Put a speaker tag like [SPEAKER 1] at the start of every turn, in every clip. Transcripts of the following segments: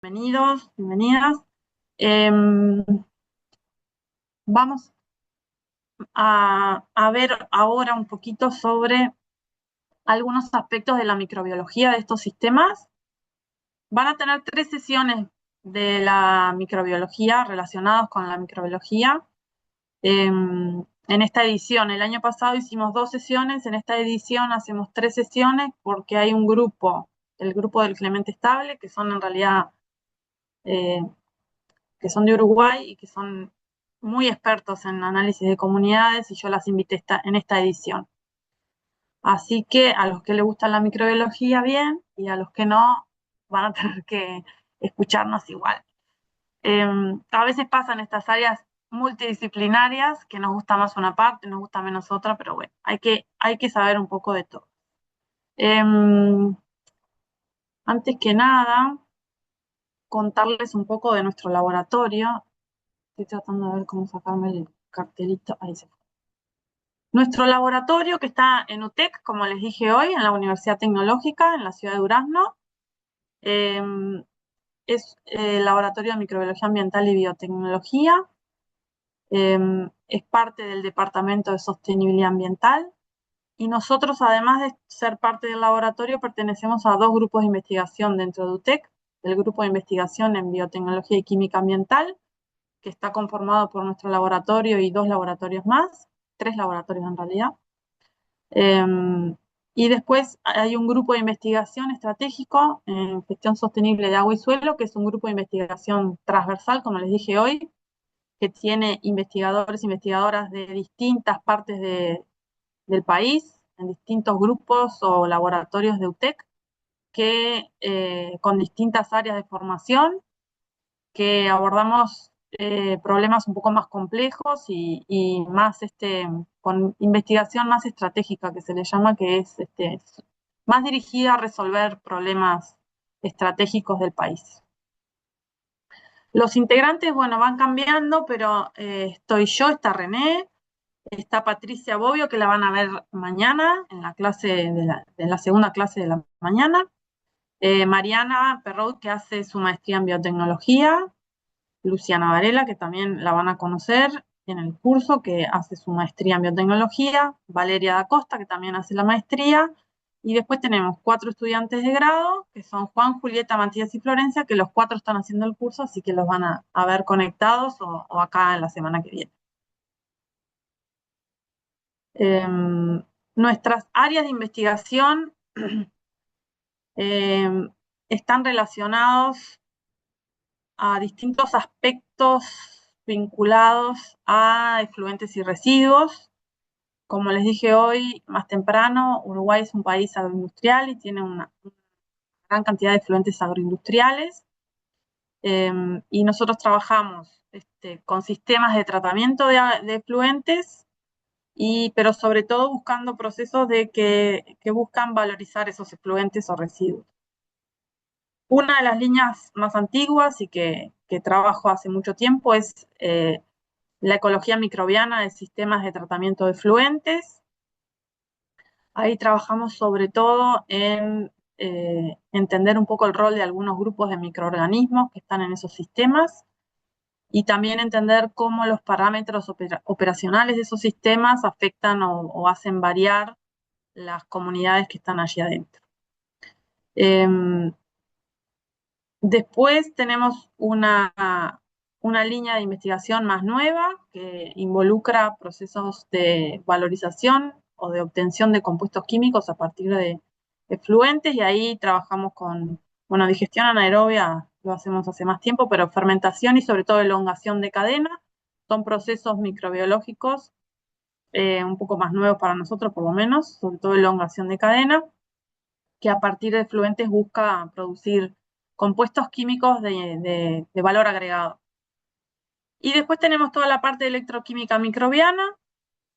[SPEAKER 1] Bienvenidos, bienvenidas. Em, Vamos a ver ahora un poquito sobre algunos aspectos de la microbiología de estos sistemas. Van a tener 3 sesiones de la microbiología relacionadas con la microbiología. En esta edición, el año pasado hicimos 2 sesiones, en esta edición hacemos 3 sesiones porque hay un grupo, el grupo del Clemente Estable, que son en realidad eh, que son de Uruguay y que son muy expertos en análisis de comunidades, y yo las invité en esta edición. Así que a los que les gusta la microbiología, bien, y a los que no, van a tener que escucharnos igual. A veces pasan estas áreas multidisciplinarias que nos gusta más una parte, nos gusta menos otra, pero bueno, hay que saber un poco de todo. Antes que nada, contarles un poco de nuestro laboratorio. Estoy tratando de ver cómo sacarme el cartelito. Ahí se fue. Nuestro laboratorio, que está en UTEC, como les dije hoy, en la Universidad Tecnológica, en la ciudad de Durazno, eh, es el Laboratorio de Microbiología Ambiental y Biotecnología. Es parte del Departamento de Sostenibilidad Ambiental. Y nosotros, además de ser parte del laboratorio, pertenecemos a 2 grupos de investigación dentro de UTEC. El grupo de investigación en biotecnología y química ambiental, que está conformado por nuestro laboratorio y 2 laboratorios más, 3 laboratorios en realidad. Y después hay un grupo de investigación estratégico en gestión sostenible de agua y suelo, que es un grupo de investigación transversal, como les dije hoy, que tiene investigadores e investigadoras de distintas partes del país, en distintos grupos o laboratorios de UTEC, con distintas áreas de formación, que abordamos problemas un poco más complejos y más con investigación más estratégica, que se le llama, que es más dirigida a resolver problemas estratégicos del país. Los integrantes, bueno, van cambiando, pero estoy yo, está René, está Patricia Bobbio, que la van a ver mañana en la clase de la segunda clase de la mañana. Mariana Perrault, que hace su maestría en biotecnología. Luciana Varela, que también la van a conocer en el curso, que hace su maestría en biotecnología. Valeria da Costa, que también hace la maestría. Y después tenemos 4 estudiantes de grado, que son Juan, Julieta, Matías y Florencia, que los 4 están haciendo el curso, así que los van a ver conectados o acá en la semana que viene. Nuestras áreas de investigación están relacionados a distintos aspectos vinculados a efluentes y residuos. Como les dije hoy, más temprano, Uruguay es un país agroindustrial y tiene una gran cantidad de efluentes agroindustriales. Y nosotros trabajamos con sistemas de tratamiento de efluentes, pero sobre todo buscando procesos que buscan valorizar esos efluentes o residuos. Una de las líneas más antiguas y que trabajo hace mucho tiempo es la ecología microbiana de sistemas de tratamiento de efluentes. Ahí trabajamos sobre todo en entender un poco el rol de algunos grupos de microorganismos que están en esos sistemas, y también entender cómo los parámetros operacionales de esos sistemas afectan o hacen variar las comunidades que están allí adentro. Después tenemos una línea de investigación más nueva que involucra procesos de valorización o de obtención de compuestos químicos a partir de efluentes, y ahí trabajamos con digestión anaerobia, lo hacemos hace más tiempo, pero fermentación y sobre todo elongación de cadena son procesos microbiológicos un poco más nuevos para nosotros, por lo menos, sobre todo elongación de cadena, que a partir de efluentes busca producir compuestos químicos de valor agregado. Y después tenemos toda la parte de electroquímica microbiana,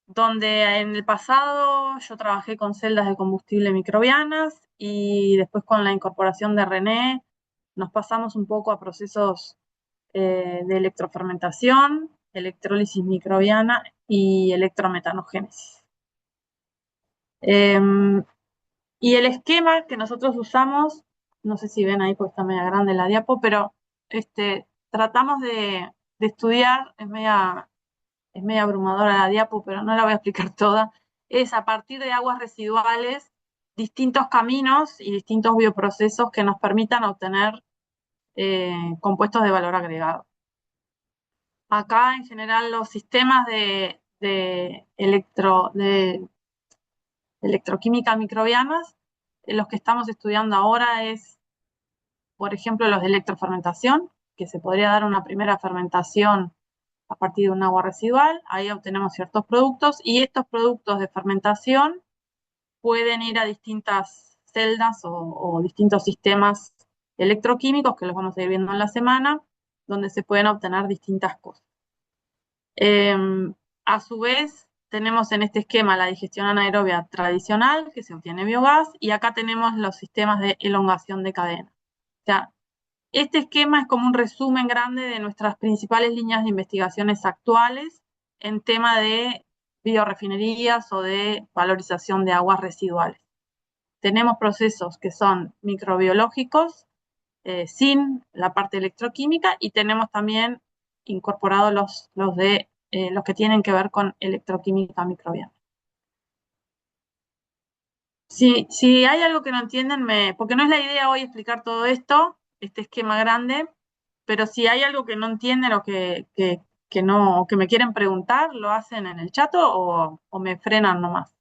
[SPEAKER 1] donde en el pasado yo trabajé con celdas de combustible microbianas, y después con la incorporación de René nos pasamos un poco a procesos de electrofermentación, electrólisis microbiana y electrometanogénesis. Y el esquema que nosotros usamos no sé si ven ahí porque está media grande la diapo, pero tratamos de estudiar, es media abrumadora la diapo, pero no la voy a explicar toda, es a partir de aguas residuales, distintos caminos y distintos bioprocesos que nos permitan obtener compuestos de valor agregado. Acá, en general, los sistemas de electroquímica microbianas, los que estamos estudiando ahora es, por ejemplo, los de electrofermentación, que se podría dar una primera fermentación a partir de un agua residual, ahí obtenemos ciertos productos, y estos productos de fermentación pueden ir a distintas celdas o distintos sistemas electroquímicos, que los vamos a ir viendo en la semana, donde se pueden obtener distintas cosas. A su vez, tenemos en este esquema la digestión anaerobia tradicional, que se obtiene biogás, y acá tenemos los sistemas de elongación de cadena. O sea, este esquema es como un resumen grande de nuestras principales líneas de investigaciones actuales en tema de biorefinerías o de valorización de aguas residuales. Tenemos procesos que son microbiológicos, sin la parte electroquímica, y tenemos también incorporados los que tienen que ver con electroquímica microbiana. Si hay algo que no entienden, porque no es la idea hoy explicar todo esto, este esquema grande, pero si hay algo que no entienden o que me quieren preguntar, lo hacen en el chat o me frenan nomás.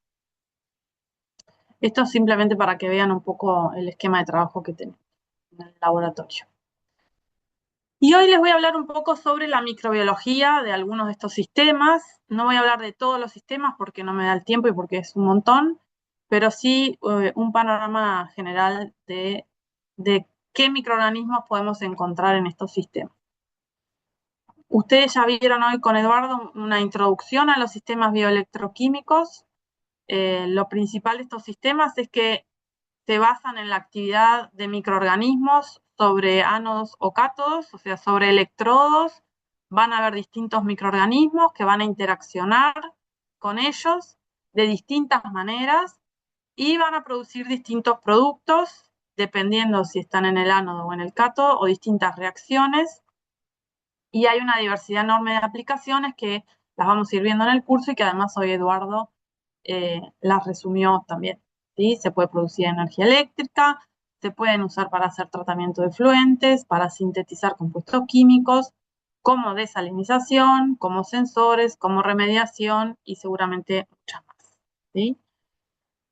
[SPEAKER 1] Esto es simplemente para que vean un poco el esquema de trabajo que tenemos en el laboratorio. Y hoy les voy a hablar un poco sobre la microbiología de algunos de estos sistemas. No voy a hablar de todos los sistemas porque no me da el tiempo y porque es un montón, pero sí un panorama general de qué microorganismos podemos encontrar en estos sistemas. Ustedes ya vieron hoy con Eduardo una introducción a los sistemas bioelectroquímicos. Lo principal de estos sistemas es que se basan en la actividad de microorganismos sobre ánodos o cátodos, o sea, sobre electrodos. Van a haber distintos microorganismos que van a interaccionar con ellos de distintas maneras y van a producir distintos productos, dependiendo si están en el ánodo o en el cátodo, o distintas reacciones. Y hay una diversidad enorme de aplicaciones que las vamos a ir viendo en el curso y que además hoy Eduardo las resumió también. ¿Sí? Se puede producir energía eléctrica, se pueden usar para hacer tratamiento de efluentes, para sintetizar compuestos químicos, como desalinización, como sensores, como remediación y seguramente muchas más. ¿Sí?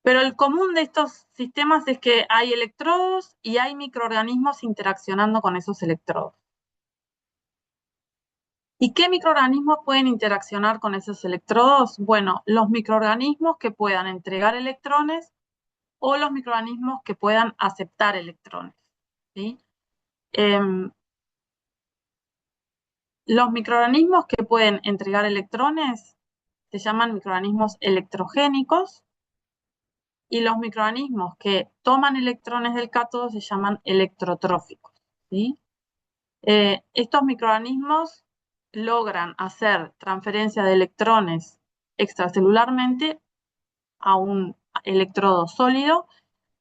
[SPEAKER 1] Pero el común de estos sistemas es que hay electrodos y hay microorganismos interaccionando con esos electrodos. ¿Y qué microorganismos pueden interaccionar con esos electrodos? Bueno, los microorganismos que puedan entregar electrones o los microorganismos que puedan aceptar electrones. ¿Sí? Los microorganismos que pueden entregar electrones se llaman microorganismos electrogénicos y los microorganismos que toman electrones del cátodo se llaman electrotróficos. ¿Sí? Estos microorganismos logran hacer transferencia de electrones extracelularmente a un electrodo sólido.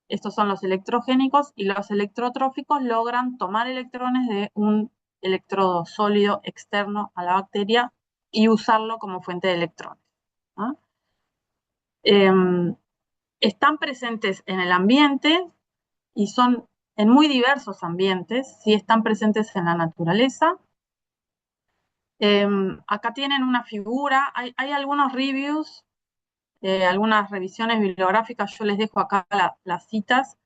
[SPEAKER 1] Estos son los electrogénicos, y los electrotróficos logran tomar electrones de un electrodo sólido externo a la bacteria y usarlo como fuente de electrones. ¿No? Están presentes en el ambiente y son en muy diversos ambientes. Sí, están presentes en la naturaleza. Acá tienen una figura, hay algunos reviews, algunas revisiones bibliográficas, yo les dejo acá las citas,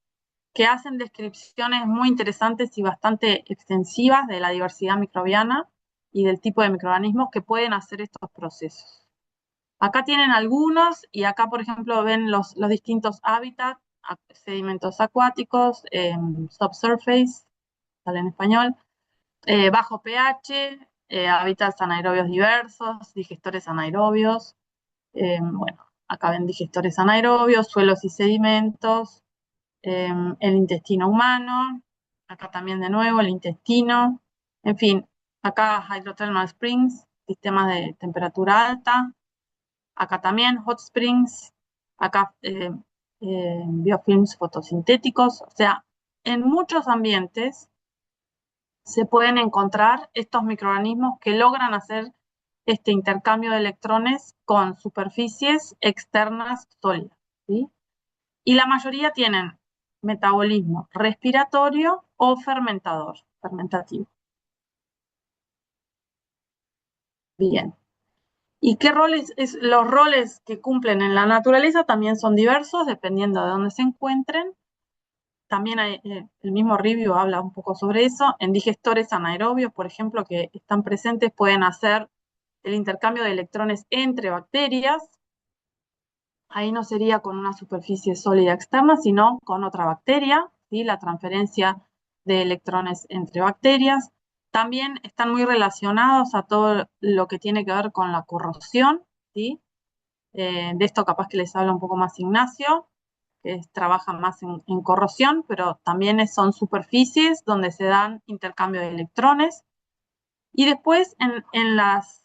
[SPEAKER 1] que hacen descripciones muy interesantes y bastante extensivas de la diversidad microbiana y del tipo de microorganismos que pueden hacer estos procesos. Acá tienen algunos, y acá, por ejemplo, ven los distintos hábitats, sedimentos acuáticos, subsurface, sale en español, bajo pH, hábitats anaerobios diversos, digestores anaerobios. Bueno, acá ven digestores anaerobios, suelos y sedimentos, el intestino humano, acá también de nuevo el intestino, en fin, acá hydrothermal springs, sistemas de temperatura alta, acá también hot springs, acá biofilms fotosintéticos, o sea, en muchos ambientes se pueden encontrar estos microorganismos que logran hacer este intercambio de electrones con superficies externas sólidas, ¿sí? Y la mayoría tienen metabolismo respiratorio o fermentativo. Bien. ¿Y qué los roles que cumplen en la naturaleza también son diversos dependiendo de dónde se encuentren? También el mismo review habla un poco sobre eso. En digestores anaerobios, por ejemplo, que están presentes, pueden hacer el intercambio de electrones entre bacterias. Ahí no sería con una superficie sólida externa, sino con otra bacteria, ¿sí? La transferencia de electrones entre bacterias. También están muy relacionados a todo lo que tiene que ver con la corrosión, ¿sí? De esto capaz que les habla un poco más Ignacio, que trabajan más en corrosión, pero también son superficies donde se dan intercambio de electrones. Y después en las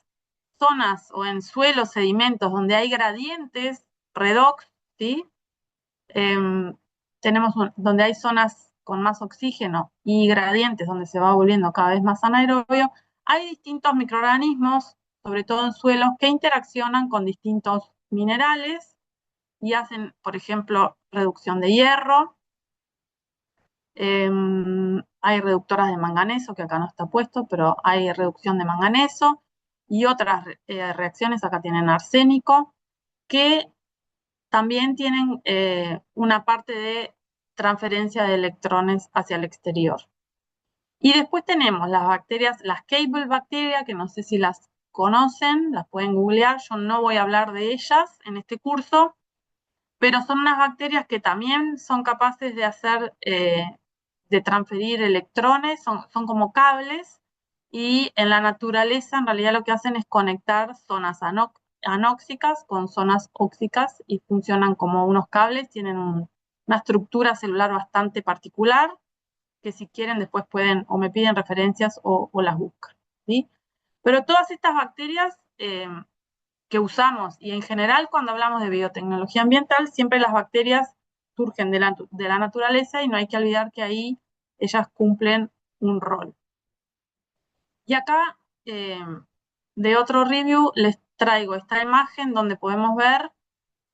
[SPEAKER 1] zonas o en suelos, sedimentos donde hay gradientes, redox, ¿sí? Tenemos donde hay zonas con más oxígeno y gradientes donde se va volviendo cada vez más anaerobio, hay distintos microorganismos, sobre todo en suelos, que interaccionan con distintos minerales y hacen, por ejemplo, reducción de hierro. Hay reductoras de manganeso, que acá no está puesto, pero hay reducción de manganeso y otras reacciones, acá tienen arsénico, que también tienen una parte de transferencia de electrones hacia el exterior. Y después tenemos las bacterias, las cable bacterias, que no sé si las conocen, las pueden googlear, yo no voy a hablar de ellas en este curso, pero son unas bacterias que también son capaces de hacer, de transferir electrones, son como cables, y en la naturaleza en realidad lo que hacen es conectar zonas anóxicas con zonas óxicas y funcionan como unos cables, tienen una estructura celular bastante particular, que si quieren después pueden o me piden referencias o las buscan, ¿sí? Pero todas estas bacterias que usamos y en general cuando hablamos de biotecnología ambiental, siempre las bacterias surgen de la naturaleza y no hay que olvidar que ahí ellas cumplen un rol. Y acá, de otro review, les traigo esta imagen donde podemos ver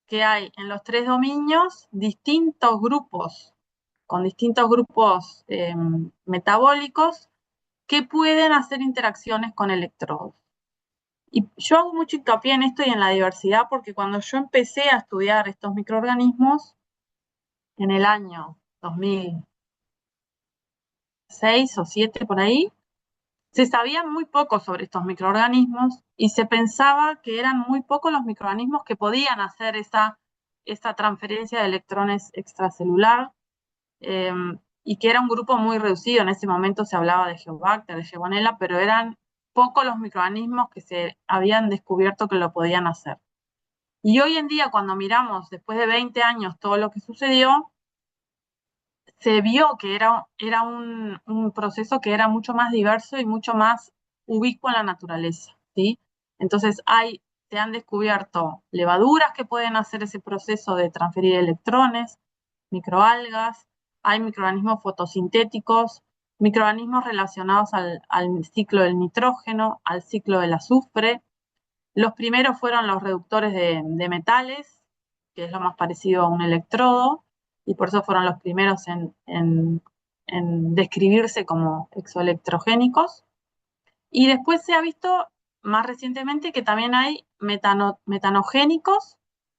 [SPEAKER 1] que hay en los tres dominios distintos grupos, con distintos grupos metabólicos que pueden hacer interacciones con electrodos. Y yo hago mucho hincapié en esto y en la diversidad porque cuando yo empecé a estudiar estos microorganismos en el año 2006 o 2007 por ahí, se sabía muy poco sobre estos microorganismos y se pensaba que eran muy pocos los microorganismos que podían hacer esa transferencia de electrones extracelular, eh, y que era un grupo muy reducido. En ese momento se hablaba de Geobacter, de Shebonella, pero eran pocos los microorganismos que se habían descubierto que lo podían hacer. Y hoy en día, cuando miramos después de 20 años todo lo que sucedió, se vio que era un proceso que era mucho más diverso y mucho más ubicuo en la naturaleza, ¿sí? Entonces se han descubierto levaduras que pueden hacer ese proceso de transferir electrones, microalgas, hay microorganismos fotosintéticos, microorganismos relacionados al ciclo del nitrógeno, al ciclo del azufre. Los primeros fueron los reductores de metales, que es lo más parecido a un electrodo, y por eso fueron los primeros en describirse como exoelectrogénicos. Y después se ha visto más recientemente que también hay metanogénicos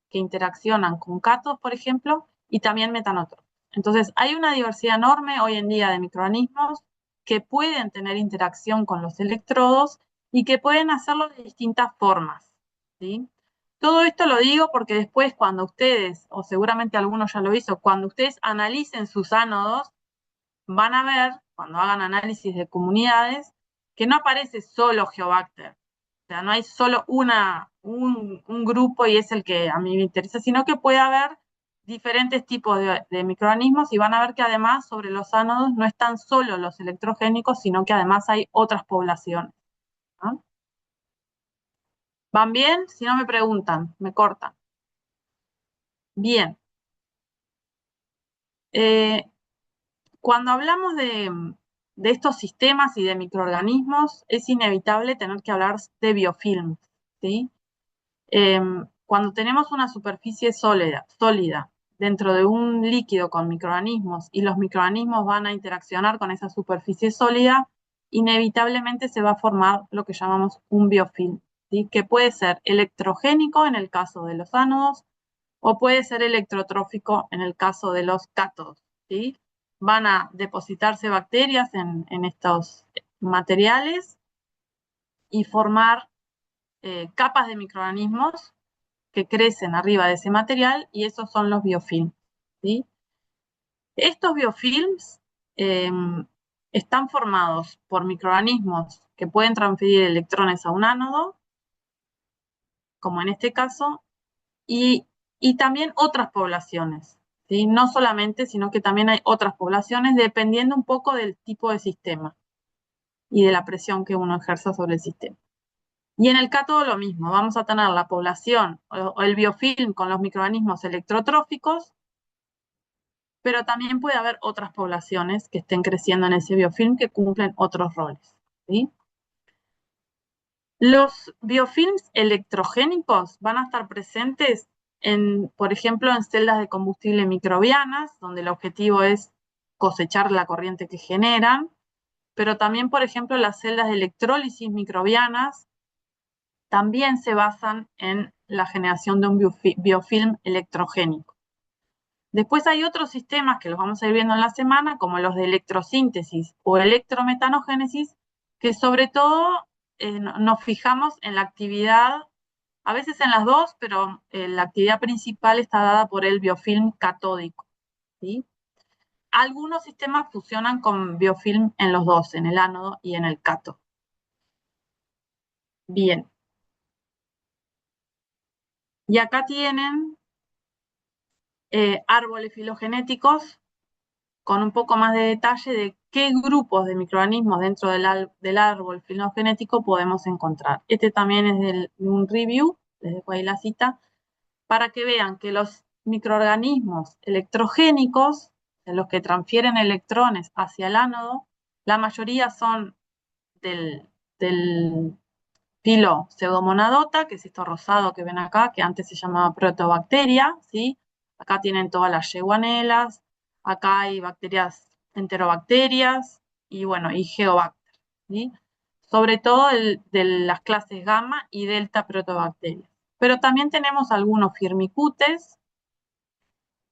[SPEAKER 1] que interaccionan con cátodos, por ejemplo, y también metanotrópicos. Entonces, hay una diversidad enorme hoy en día de microorganismos que pueden tener interacción con los electrodos y que pueden hacerlo de distintas formas, ¿sí? Todo esto lo digo porque después cuando ustedes, o seguramente algunos ya lo hizo, cuando ustedes analicen sus ánodos, van a ver, cuando hagan análisis de comunidades, que no aparece solo Geobacter. O sea, no hay solo un grupo y es el que a mí me interesa, sino que puede haber diferentes tipos de microorganismos y van a ver que además sobre los ánodos no están solo los electrogénicos, sino que además hay otras poblaciones, ¿no? ¿Van bien? Si no me preguntan, me cortan. Bien. Eh, Cuando hablamos de estos sistemas y de microorganismos, es inevitable tener que hablar de biofilms, ¿sí? Cuando tenemos una superficie sólida dentro de un líquido con microorganismos y los microorganismos van a interaccionar con esa superficie sólida, inevitablemente se va a formar lo que llamamos un biofilm, ¿sí? Que puede ser electrogénico en el caso de los ánodos o puede ser electrotrófico en el caso de los cátodos, ¿sí? Van a depositarse bacterias en estos materiales y formar capas de microorganismos que crecen arriba de ese material y esos son los biofilms, ¿sí? Estos biofilms eh, están formados por microorganismos que pueden transferir electrones a un ánodo, como en este caso, y, y también otras poblaciones, ¿sí? No solamente, sino que también hay otras poblaciones dependiendo un poco del tipo de sistema y de la presión que uno ejerza sobre el sistema. Y en el cátodo lo mismo, vamos a tener la población o el biofilm con los microorganismos electrotróficos, pero también puede haber otras poblaciones que estén creciendo en ese biofilm que cumplen otros roles, ¿sí? Los biofilms electrogénicos van a estar presentes por ejemplo, en celdas de combustible microbianas, donde el objetivo es cosechar la corriente que generan, pero también, por ejemplo, las celdas de electrólisis microbianas también se basan en la generación de un biofilm electrogénico. Después hay otros sistemas que los vamos a ir viendo en la semana, como los de electrosíntesis o electrometanogénesis, que sobre todo nos fijamos en la actividad, a veces en las dos, pero la actividad principal está dada por el biofilm catódico, ¿sí? Algunos sistemas fusionan con biofilm en los dos, en el ánodo y en el cátodo. Bien. Y acá tienen árboles filogenéticos con un poco más de detalle de qué grupos de microorganismos dentro del árbol filogenético podemos encontrar. Este también es de un review, les dejo ahí la cita, para que vean que los microorganismos electrogénicos, de los que transfieren electrones hacia el ánodo, la mayoría son del filo Pseudomonadota, que es esto rosado que ven acá, que antes se llamaba protobacteria, ¿sí? Acá tienen todas las yeguanelas, acá hay bacterias enterobacterias y bueno, y geobacter, ¿sí? Sobre todo de las clases gamma y delta protobacterias. Pero también tenemos algunos firmicutes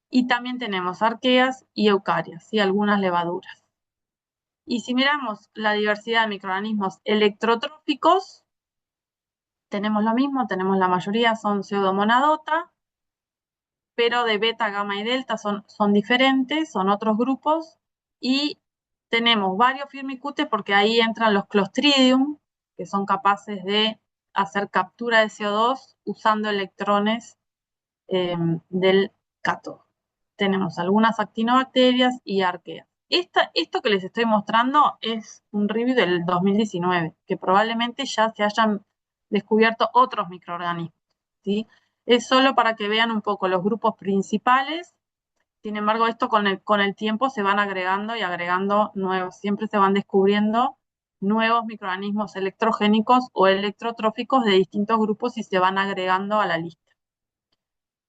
[SPEAKER 1] y también tenemos arqueas y eucarias y algunas levaduras. Y si miramos la diversidad de microorganismos electrotróficos, tenemos lo mismo, tenemos la mayoría son pseudomonadota, pero de beta, gamma y delta son diferentes, son otros grupos, y tenemos varios firmicutes porque ahí entran los Clostridium, que son capaces de hacer captura de CO2 usando electrones del cátodo. Tenemos algunas actinobacterias y arqueas. Esto que les estoy mostrando es un review del 2019, que probablemente ya se hayan descubierto otros microorganismos, ¿sí? Es solo para que vean un poco los grupos principales. Sin embargo, esto con el tiempo se van agregando y agregando nuevos. Siempre se van descubriendo nuevos microorganismos electrogénicos o electrotróficos de distintos grupos y se van agregando a la lista.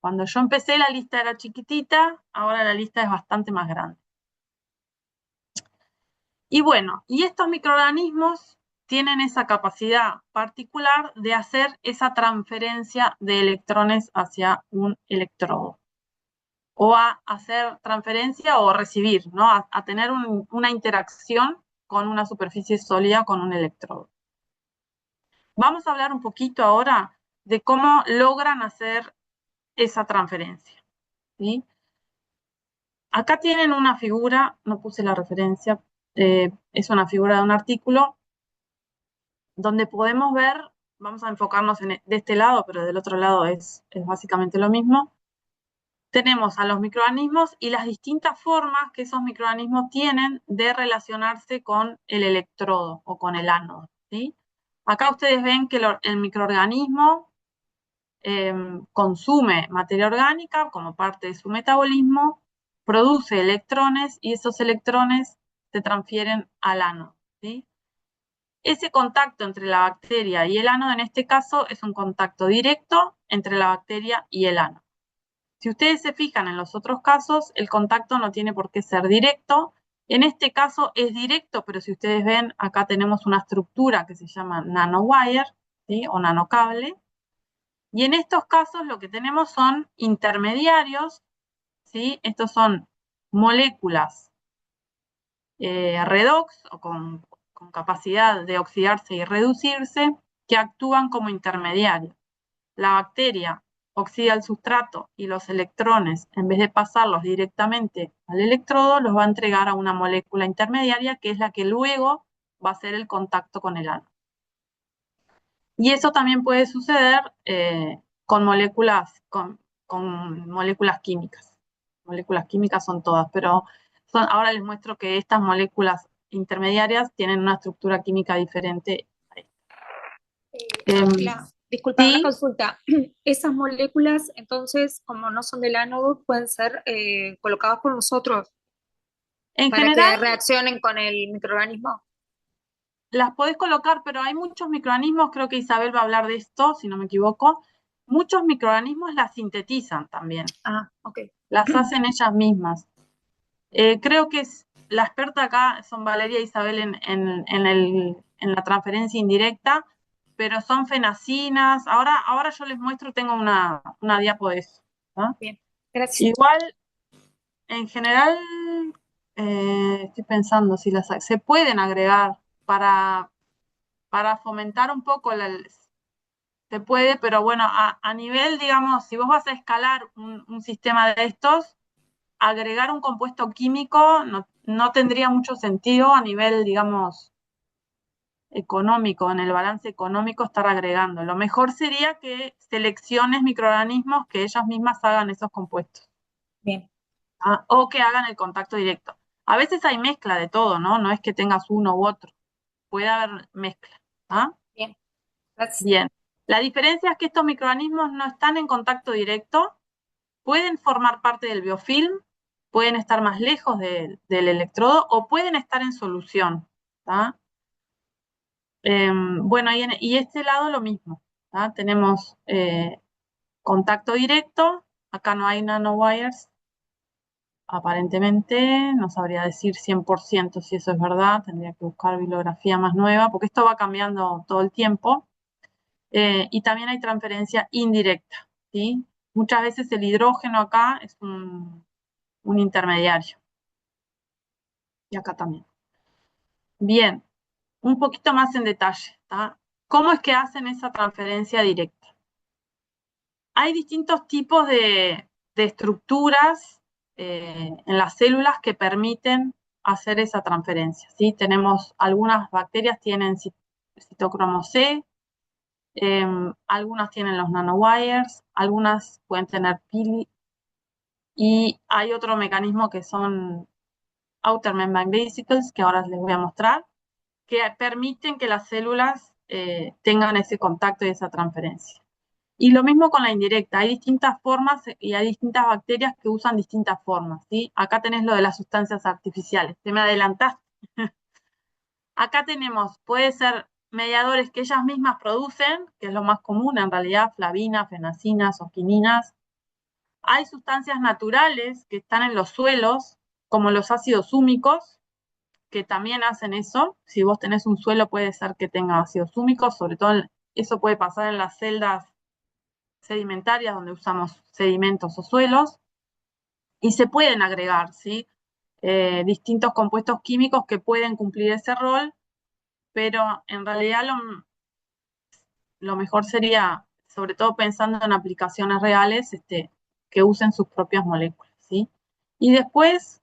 [SPEAKER 1] Cuando yo empecé la lista era chiquitita, ahora la lista es bastante más grande. Y bueno, y estos microorganismos tienen esa capacidad particular de hacer esa transferencia de electrones hacia un electrodo. O a hacer transferencia o recibir, ¿no? A tener una interacción con una superficie sólida, con un electrodo. Vamos a hablar un poquito ahora de cómo logran hacer esa transferencia, ¿sí? Acá tienen una figura, no puse la referencia, es una figura de un artículo donde podemos ver, vamos a enfocarnos de este lado, pero del otro lado es básicamente lo mismo. Tenemos a los microorganismos y las distintas formas que esos microorganismos tienen de relacionarse con el electrodo o con el ánodo, ¿sí? Acá ustedes ven que el microorganismo consume materia orgánica como parte de su metabolismo produce electrones y esos electrones se transfieren al ánodo, ¿sí? Ese contacto entre la bacteria y el ánodo, en este caso, es un contacto directo entre la bacteria y el ánodo. Si ustedes se fijan en los otros casos, el contacto no tiene por qué ser directo. En este caso es directo, pero si ustedes ven, acá tenemos una estructura que se llama nanowire, ¿sí? O nanocable. Y en estos casos lo que tenemos son intermediarios, ¿sí? Estos son moléculas redox o con capacidad de oxidarse y reducirse que actúan como intermediarios. La bacteria oxida el sustrato y los electrones, en vez de pasarlos directamente al electrodo, los va a entregar a una molécula intermediaria que es la que luego va a hacer el contacto con el ánodo. Y eso también puede suceder con moléculas químicas. Moléculas químicas son todas, pero ahora les muestro que estas moléculas intermediarias tienen una estructura química diferente.
[SPEAKER 2] Ángela, disculpa, una
[SPEAKER 1] Sí,
[SPEAKER 2] consulta. Esas moléculas, entonces, como no son del ánodo, pueden ser colocadas por nosotros
[SPEAKER 1] en
[SPEAKER 2] para
[SPEAKER 1] general
[SPEAKER 2] que reaccionen con el microorganismo.
[SPEAKER 1] las podés colocar, pero hay muchos microorganismos, creo que Isabel va a hablar de esto, si no me equivoco, muchos microorganismos las sintetizan también,
[SPEAKER 2] Ah, ok.
[SPEAKER 1] las hacen ellas mismas. Creo que la experta acá son Valeria e Isabel en la transferencia indirecta, pero son fenacinas. Ahora yo les muestro, tengo una diapo de eso. ¿Ah?
[SPEAKER 2] Bien, gracias.
[SPEAKER 1] Igual, en general, estoy pensando si se pueden agregar para fomentar un poco se puede, pero bueno, a nivel, digamos, si vos vas a escalar un sistema de estos, agregar un compuesto químico no tendría mucho sentido a nivel, digamos, económico, en el balance económico estar agregando. Lo mejor sería que selecciones microorganismos que ellas mismas hagan esos compuestos,
[SPEAKER 2] Bien,
[SPEAKER 1] o que hagan el contacto directo. A veces hay mezcla de todo, ¿no? No es que tengas uno u otro, puede haber mezcla. ¿Ah?
[SPEAKER 2] bien, gracias.
[SPEAKER 1] Bien. La diferencia es que estos microorganismos no están en contacto directo, pueden formar parte del biofilm, pueden estar más lejos del electrodo o pueden estar en solución. ¿Tá? Bueno, y este lado lo mismo. ¿Tá? Tenemos contacto directo, acá no hay nanowires, aparentemente, no sabría decir 100% si eso es verdad, tendría que buscar bibliografía más nueva, porque esto va cambiando todo el tiempo. Y también hay transferencia indirecta, ¿sí? Muchas veces el hidrógeno acá es un intermediario. Y acá también. Bien, un poquito más en detalle, ¿tá? ¿Cómo es que hacen esa transferencia directa? Hay distintos tipos de estructuras en las células que permiten hacer esa transferencia, ¿sí? Tenemos, algunas bacterias tienen citocromo C, algunas tienen los nanowires, algunas pueden tener pili, y hay otro mecanismo que son outer membrane vesicles, que ahora les voy a mostrar, que permiten que las células tengan ese contacto y esa transferencia. Y lo mismo con la indirecta, hay distintas formas y hay distintas bacterias que usan distintas formas, ¿sí? Acá tenés lo de las sustancias artificiales, te me adelantaste. Acá tenemos, puede ser mediadores que ellas mismas producen, que es lo más común en realidad, flavinas, fenacinas o quininas. Hay sustancias naturales que están en los suelos, como los ácidos húmicos, que también hacen eso. Si vos tenés un suelo, puede ser que tenga ácidos húmicos, sobre todo eso puede pasar en las celdas sedimentarias donde usamos sedimentos o suelos. Y se pueden agregar, ¿sí? Distintos compuestos químicos que pueden cumplir ese rol, pero en realidad lo mejor sería, sobre todo pensando en aplicaciones reales, que usen sus propias moléculas, ¿sí? Y después,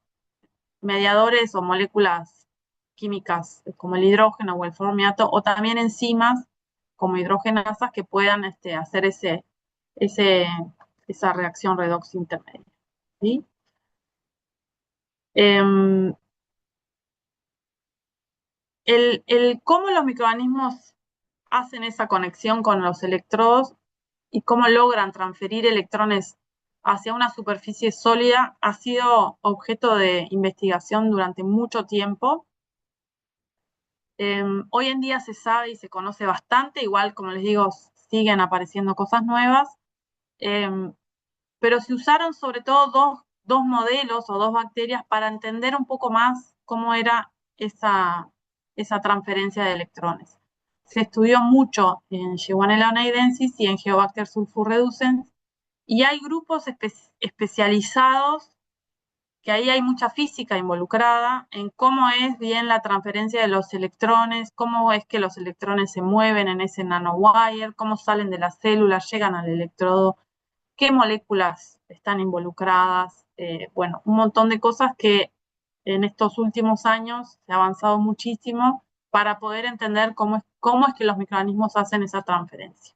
[SPEAKER 1] mediadores o moléculas químicas como el hidrógeno o el formiato, o también enzimas como hidrogenasas que puedan hacer ese, esa reacción redox intermedia. ¿Sí? Eh, cómo los microorganismos hacen esa conexión con los electrodos y cómo logran transferir electrones hacia una superficie sólida ha sido objeto de investigación durante mucho tiempo. Hoy en día se sabe y se conoce bastante, igual como les digo, siguen apareciendo cosas nuevas, pero se usaron sobre todo dos modelos o dos bacterias para entender un poco más cómo era esa transferencia de electrones. Se estudió mucho en Shigella naidensis y en Geobacter sulfurreducens, y hay grupos especializados que ahí hay mucha física involucrada en cómo es bien la transferencia de los electrones, cómo es que los electrones se mueven en ese nanowire, cómo salen de las células, llegan al electrodo, qué moléculas están involucradas, bueno, un montón de cosas que en estos últimos años se ha avanzado muchísimo para poder entender cómo es que los microorganismos hacen esa transferencia.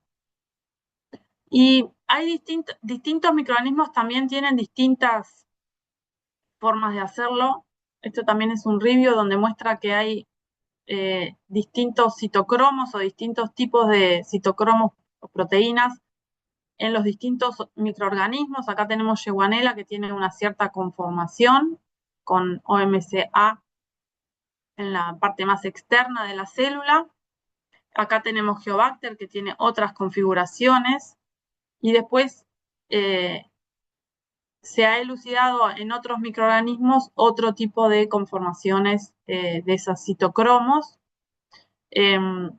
[SPEAKER 1] Y hay distintos microorganismos, también tienen distintas formas de hacerlo. Esto también es un review donde muestra que hay distintos citocromos o distintos tipos de citocromos o proteínas en los distintos microorganismos. Acá tenemos Shigella, que tiene una cierta conformación con OMCA en la parte más externa de la célula. Acá tenemos Geobacter, que tiene otras configuraciones. Y después se ha elucidado en otros microorganismos otro tipo de conformaciones de esos citocromos. Llegar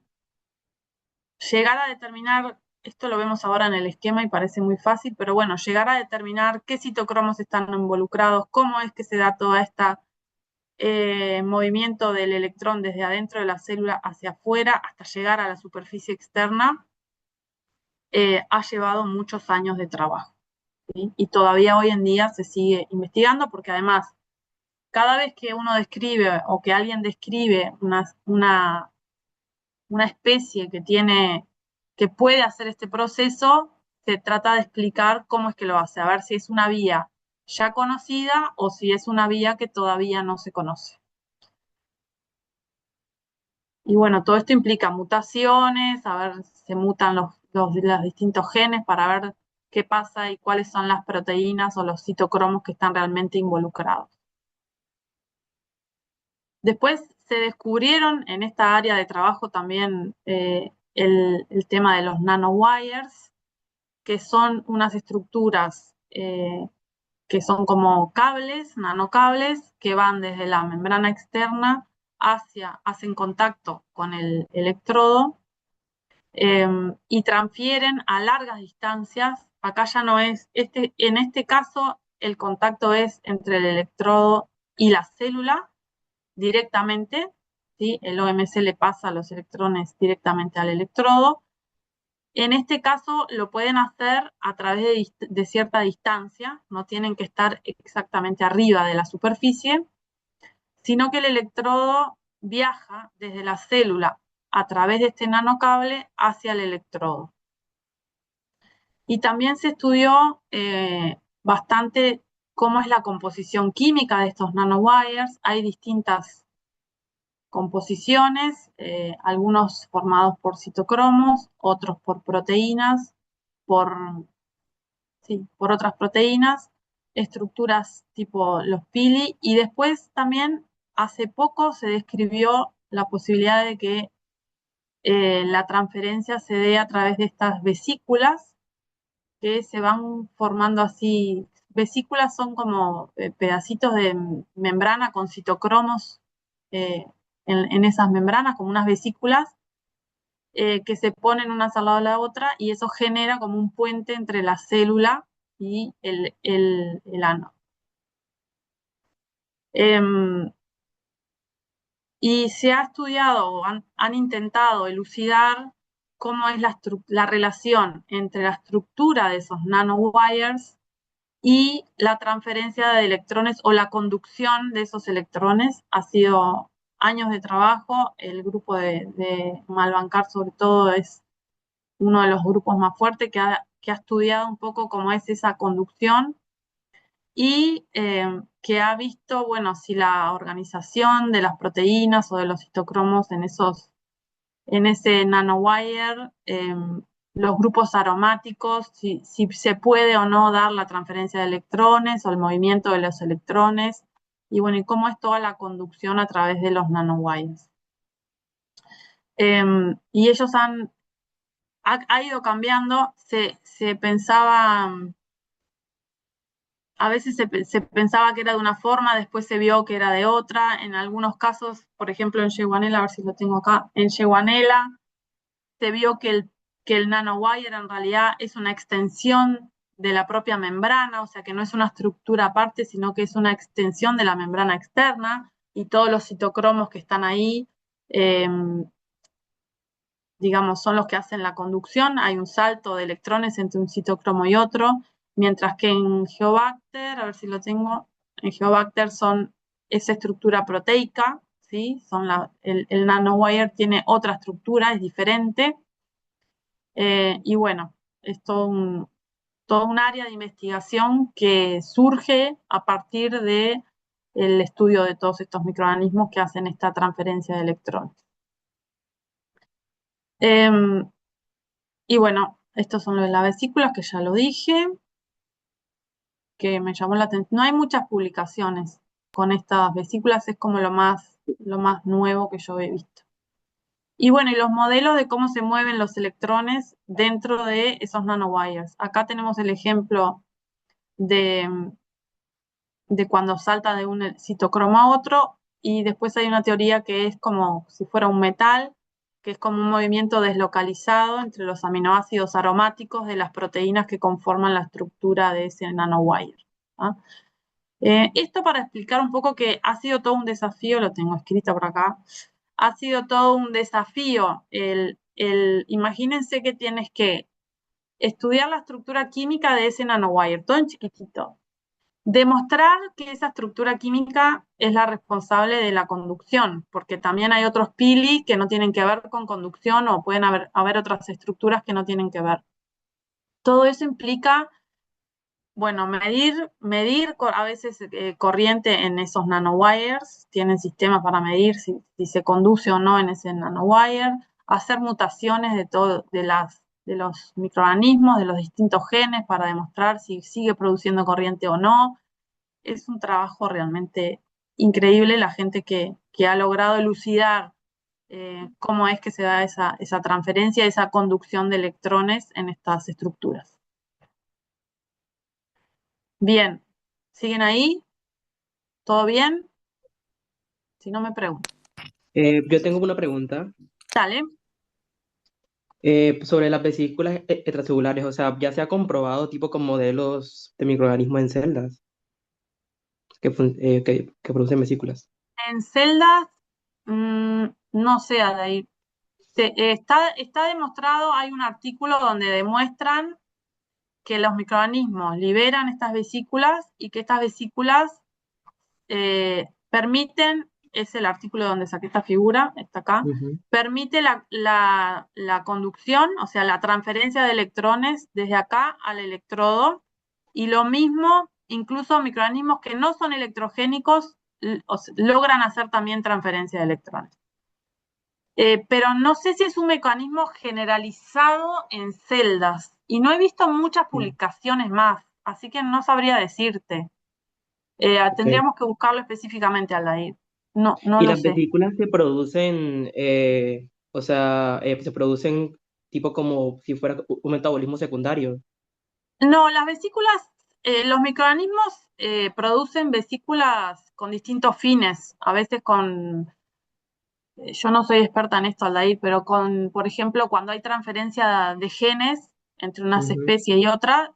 [SPEAKER 1] a determinar, esto lo vemos ahora en el esquema y parece muy fácil, pero bueno, llegar a determinar qué citocromos están involucrados, cómo es que se da todo este movimiento del electrón desde adentro de la célula hacia afuera hasta llegar a la superficie externa, ha llevado muchos años de trabajo. ¿Sí? Y todavía hoy en día se sigue investigando porque además cada vez que uno describe o que alguien describe una especie que puede hacer este proceso, se trata de explicar cómo es que lo hace, a ver si es una vía ya conocida o si es una vía que todavía no se conoce. Y bueno, todo esto implica mutaciones, a ver, se mutan los distintos genes para ver qué pasa y cuáles son las proteínas o los citocromos que están realmente involucrados. Después se descubrieron en esta área de trabajo también el tema de los nanowires, que son unas estructuras que son como cables, nanocables, que van desde la membrana externa hacen contacto con el electrodo y transfieren a largas distancias. Acá ya no es, en este caso el contacto es entre el electrodo y la célula directamente, ¿sí? El OMC le pasa los electrones directamente al electrodo. En este caso lo pueden hacer a través de cierta distancia, no tienen que estar exactamente arriba de la superficie, sino que el electrodo viaja desde la célula a través de este nanocable hacia el electrodo. Y también se estudió bastante cómo es la composición química de estos nanowires. Hay distintas composiciones, algunos formados por citocromos, otros por proteínas, por, sí, por otras proteínas, estructuras tipo los pili, y después también hace poco se describió la posibilidad de que la transferencia se dé a través de estas vesículas que se van formando así. Vesículas son como pedacitos de membrana con citocromos eh, en esas membranas, como unas vesículas que se ponen unas al lado de la otra, y eso genera como un puente entre la célula y el ano. Y se ha estudiado, han intentado elucidar cómo es la relación entre la estructura de esos nanowires y la transferencia de electrones o la conducción de esos electrones. Ha sido años de trabajo. El grupo de Malbancar, sobre todo, es uno de los grupos más fuertes que ha estudiado un poco cómo es esa conducción y que ha visto, bueno, si la organización de las proteínas o de los citocromos en ese nanowire los grupos aromáticos, si se puede o no dar la transferencia de electrones o el movimiento de los electrones, y bueno, y cómo es toda la conducción a través de los nanowires. Y ellos ha ido cambiando, se pensaba, a veces se pensaba que era de una forma, después se vio que era de otra, en algunos casos, por ejemplo en Yeguanela, a ver si lo tengo acá, en Yeguanela se vio que el nanowire en realidad es una extensión de la propia membrana, o sea que no es una estructura aparte, sino que es una extensión de la membrana externa, y todos los citocromos que están ahí, eh, digamos, son los que hacen la conducción. Hay un salto de electrones entre un citocromo y otro, mientras que en Geobacter, a ver si lo tengo, en Geobacter son esa estructura proteica, ¿sí? El nanowire tiene otra estructura, es diferente, y bueno, es todo un área de investigación que surge a partir de el estudio de todos estos microorganismos que hacen esta transferencia de electrones. Y bueno, estos son los de las vesículas, que ya lo dije, que me llamó la atención. No hay muchas publicaciones con estas vesículas, es como lo más nuevo que yo he visto. Y bueno, y los modelos de cómo se mueven los electrones dentro de esos nanowires. Acá tenemos el ejemplo de, de cuando salta de un citocromo a otro, y después hay una teoría que es como si fuera un metal, que es como un movimiento deslocalizado entre los aminoácidos aromáticos de las proteínas que conforman la estructura de ese nanowire. ¿Ah? Esto para explicar un poco que ha sido todo un desafío, lo tengo escrito por acá, ha sido todo un desafío. Imagínense que tienes que estudiar la estructura química de ese nanowire, todo en chiquitito. Demostrar que esa estructura química es la responsable de la conducción, porque también hay otros pili que no tienen que ver con conducción, o pueden haber otras estructuras que no tienen que ver. Todo eso implica, bueno, medir a veces corriente en esos nanowires, tienen sistemas para medir si se conduce o no en ese nanowire, hacer mutaciones de los microorganismos, de los distintos genes, para demostrar si sigue produciendo corriente o no. Es un trabajo realmente increíble la gente que ha logrado elucidar cómo es que se da esa transferencia, esa conducción de electrones en estas estructuras. Bien, ¿siguen ahí? ¿Todo bien? Si no, me pregunto.
[SPEAKER 3] Yo tengo una pregunta
[SPEAKER 1] Dale.
[SPEAKER 3] sobre las vesículas extracelulares. O sea, ya se ha comprobado tipo con modelos de microorganismos en celdas que producen vesículas.
[SPEAKER 1] En celdas, no sé, Adair. Está demostrado, hay un artículo donde demuestran que los microorganismos liberan estas vesículas, y que estas vesículas permiten, es el artículo donde saqué esta figura, está acá,
[SPEAKER 3] Ujú.
[SPEAKER 1] permite la conducción, o sea, la transferencia de electrones desde acá al electrodo, y lo mismo, incluso microorganismos que no son electrogénicos logran hacer también transferencia de electrones. Pero no sé si es un mecanismo generalizado en celdas, y no he visto muchas
[SPEAKER 3] Sí.
[SPEAKER 1] publicaciones más, así que no sabría decirte.
[SPEAKER 3] Ok.
[SPEAKER 1] Tendríamos que buscarlo específicamente, Aldair. No
[SPEAKER 3] Y
[SPEAKER 1] lo
[SPEAKER 3] las
[SPEAKER 1] sé.
[SPEAKER 3] vesículas se producen, o sea, se producen tipo como si fuera un metabolismo secundario.
[SPEAKER 1] No, las vesículas, los microorganismos producen vesículas con distintos fines, a veces yo no soy experta en esto, Aldair, pero por ejemplo, cuando hay transferencia de genes entre unas
[SPEAKER 3] Ujú.
[SPEAKER 1] especies y otras,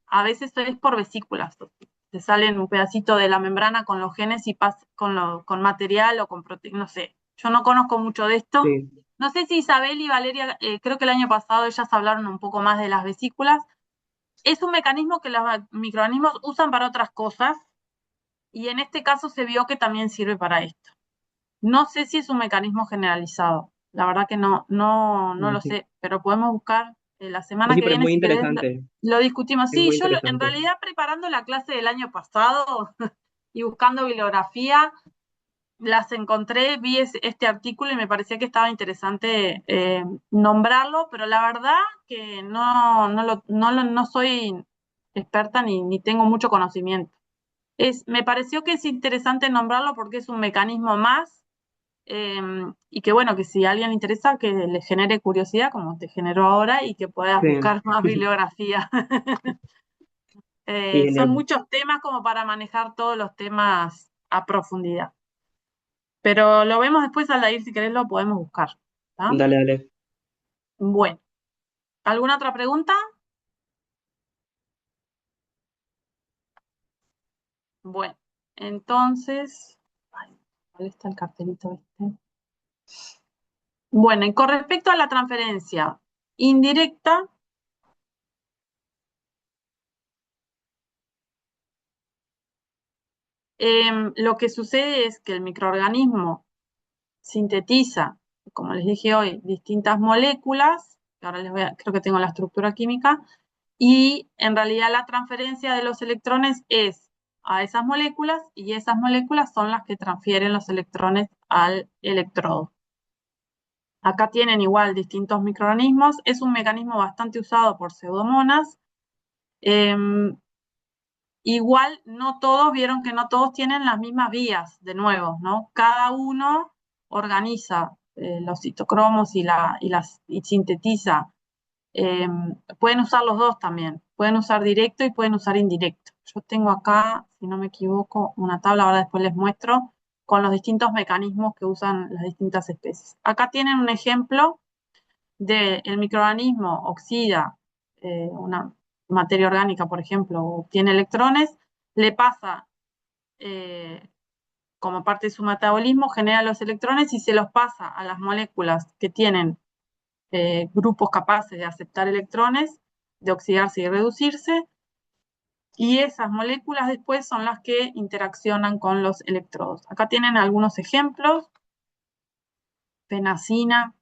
[SPEAKER 1] a veces es por vesículas. Te salen un pedacito de la membrana con los genes y con material o con proteína, no sé. Yo no conozco mucho de esto.
[SPEAKER 3] Sí,
[SPEAKER 1] No sé si Isabel y Valeria, creo que el año pasado ellas hablaron un poco más de las vesículas. Es un mecanismo que los microorganismos usan para otras cosas, y en este caso se vio que también sirve para esto. No sé si es un mecanismo generalizado, la verdad que no lo
[SPEAKER 3] ok.
[SPEAKER 1] sé, pero podemos buscar la semana
[SPEAKER 3] Sí,
[SPEAKER 1] que
[SPEAKER 3] pero es
[SPEAKER 1] viene,
[SPEAKER 3] muy
[SPEAKER 1] si querés,
[SPEAKER 3] interesante.
[SPEAKER 1] lo discutimos.
[SPEAKER 3] Es
[SPEAKER 1] Sí,
[SPEAKER 3] muy
[SPEAKER 1] en
[SPEAKER 3] interesante.
[SPEAKER 1] realidad preparando la clase del año pasado y buscando bibliografía, las encontré, vi este artículo y me parecía que estaba interesante nombrarlo, pero la verdad que no soy experta ni tengo mucho conocimiento. Me pareció que es interesante nombrarlo porque es un mecanismo más y que bueno, que si a alguien le interesa, que le genere curiosidad, como te generó ahora, y que puedas
[SPEAKER 3] Sí,
[SPEAKER 1] buscar más bibliografía.
[SPEAKER 3] sí,
[SPEAKER 1] Son
[SPEAKER 3] genial.
[SPEAKER 1] muchos temas como para manejar todos los temas a profundidad. Pero lo vemos después al ir, si querés lo podemos buscar. ¿Tá?
[SPEAKER 3] Dale, dale.
[SPEAKER 1] Bueno, ¿alguna otra pregunta? Bueno, entonces, ay, ¿cuál está el cartelito este? Bueno, y con respecto a la transferencia indirecta, lo que sucede es que el microorganismo sintetiza, como les dije hoy, distintas moléculas, que ahora creo que tengo la estructura química, y en realidad la transferencia de los electrones es a esas moléculas y esas moléculas son las que transfieren los electrones al electrodo. Acá tienen igual distintos microorganismos, es un mecanismo bastante usado por pseudomonas. Igual no todos, vieron que no todos tienen las mismas vías, de nuevo, ¿no? Cada uno organiza los citocromos y sintetiza. Pueden usar los dos también, pueden usar directo y pueden usar indirecto. Yo tengo acá, si no me equivoco, una tabla, ahora después les muestro, con los distintos mecanismos que usan las distintas especies. Acá tienen un ejemplo del microorganismo oxida una materia orgánica, por ejemplo, obtiene electrones, le pasa como parte de su metabolismo, genera los electrones y se los pasa a las moléculas que tienen grupos capaces de aceptar electrones, de oxidarse y reducirse, y esas moléculas después son las que interaccionan con los electrodos. Acá tienen algunos ejemplos: fenacina,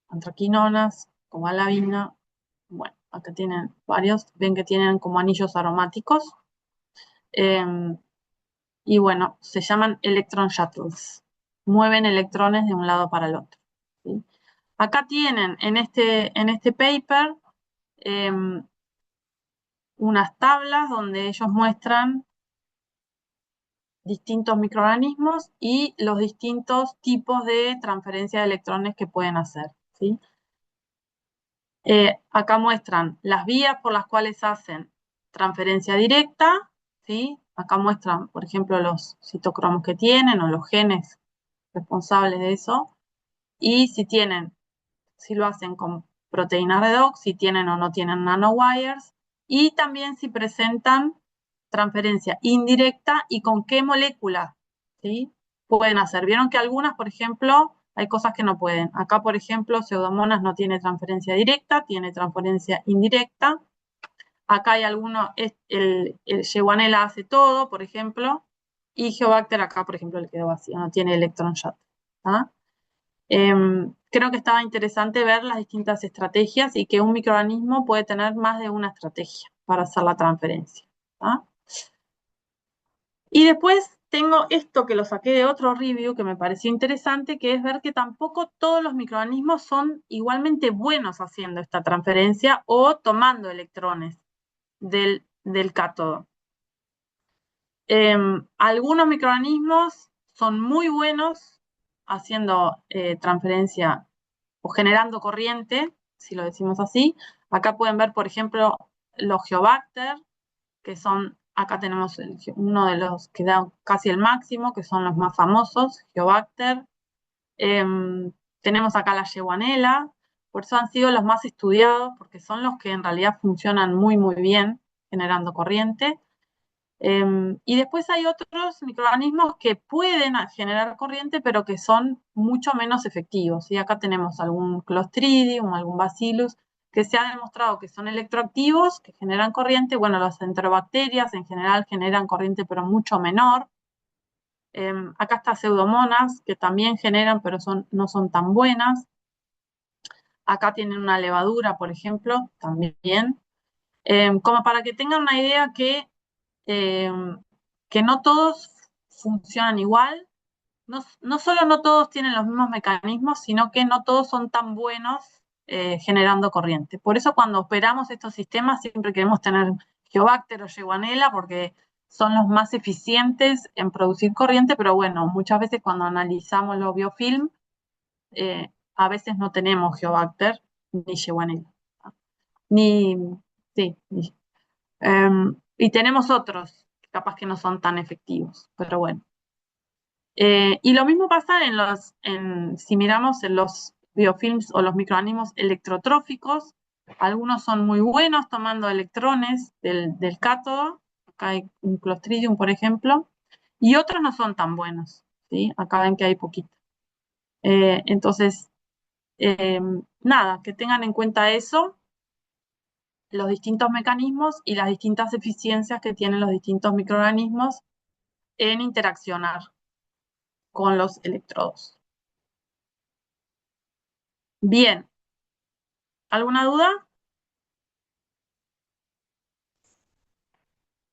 [SPEAKER 1] antraquinonas, cobalabina. Bueno, acá tienen varios, ven que tienen como anillos aromáticos. Y bueno, se llaman electron shuttles. Mueven electrones de un lado para el otro. ¿Sí? Acá tienen en este paper unas tablas donde ellos muestran distintos microorganismos y los distintos tipos de transferencia de electrones que pueden hacer. ¿Sí? Acá muestran las vías por las cuales hacen transferencia directa, ¿sí? Acá muestran, por ejemplo, los citocromos que tienen o los genes responsables de eso, y si lo hacen con proteína redox, si tienen o no tienen nanowires, y también si presentan transferencia indirecta y con qué molécula, ¿sí? Pueden hacer. Vieron que algunas, por ejemplo, hay cosas que no pueden. Acá, por ejemplo, Pseudomonas no tiene transferencia directa, tiene transferencia indirecta. Acá hay algunos, el Yewanela hace todo, por ejemplo, y Geobacter acá, por ejemplo, le quedó vacío, no tiene electron shuttle. ¿Ah? Creo que estaba interesante ver las distintas estrategias y que un microorganismo puede tener más de una estrategia para hacer la transferencia. ¿Ah? Y después tengo esto que lo saqué de otro review que me pareció interesante, que es ver que tampoco todos los microorganismos son igualmente buenos haciendo esta transferencia o tomando electrones del cátodo. Algunos microorganismos son muy buenos haciendo transferencia o generando corriente, si lo decimos así. Acá pueden ver, por ejemplo, los Geobacter, que son, acá tenemos uno de los que da casi el máximo, que son los más famosos, Geobacter. Tenemos acá la Yewanela, por eso han sido los más estudiados, porque son los que en realidad funcionan muy, muy bien generando corriente. Y después hay otros microorganismos que pueden generar corriente, pero que son mucho menos efectivos. Y acá tenemos algún Clostridium, algún Bacillus, que se ha demostrado que son electroactivos, que generan corriente. Bueno, las enterobacterias en general generan corriente, pero mucho menor. Acá está Pseudomonas, que también generan, pero no son tan buenas. Acá tienen una levadura, por ejemplo, también. Como para que tengan una idea eh, que no todos funcionan igual. no solo no todos tienen los mismos mecanismos, sino que no todos son tan buenos generando corriente. Por eso cuando operamos estos sistemas siempre queremos tener Geobacter o Yeguanela porque son los más eficientes en producir corriente, pero bueno, muchas veces cuando analizamos los biofilm, a veces no tenemos Geobacter ni Yeguanela. Ni, sí, y tenemos otros, capaz que no son tan efectivos, pero bueno. Y lo mismo pasa si miramos en los biofilms o los microorganismos electrotróficos, algunos son muy buenos tomando electrones del cátodo, acá hay un Clostridium, por ejemplo, y otros no son tan buenos, ¿sí? Acá ven que hay poquito. Entonces, nada, que tengan en cuenta eso, los distintos mecanismos y las distintas eficiencias que tienen los distintos microorganismos en interaccionar con los electrodos. Bien, ¿alguna duda?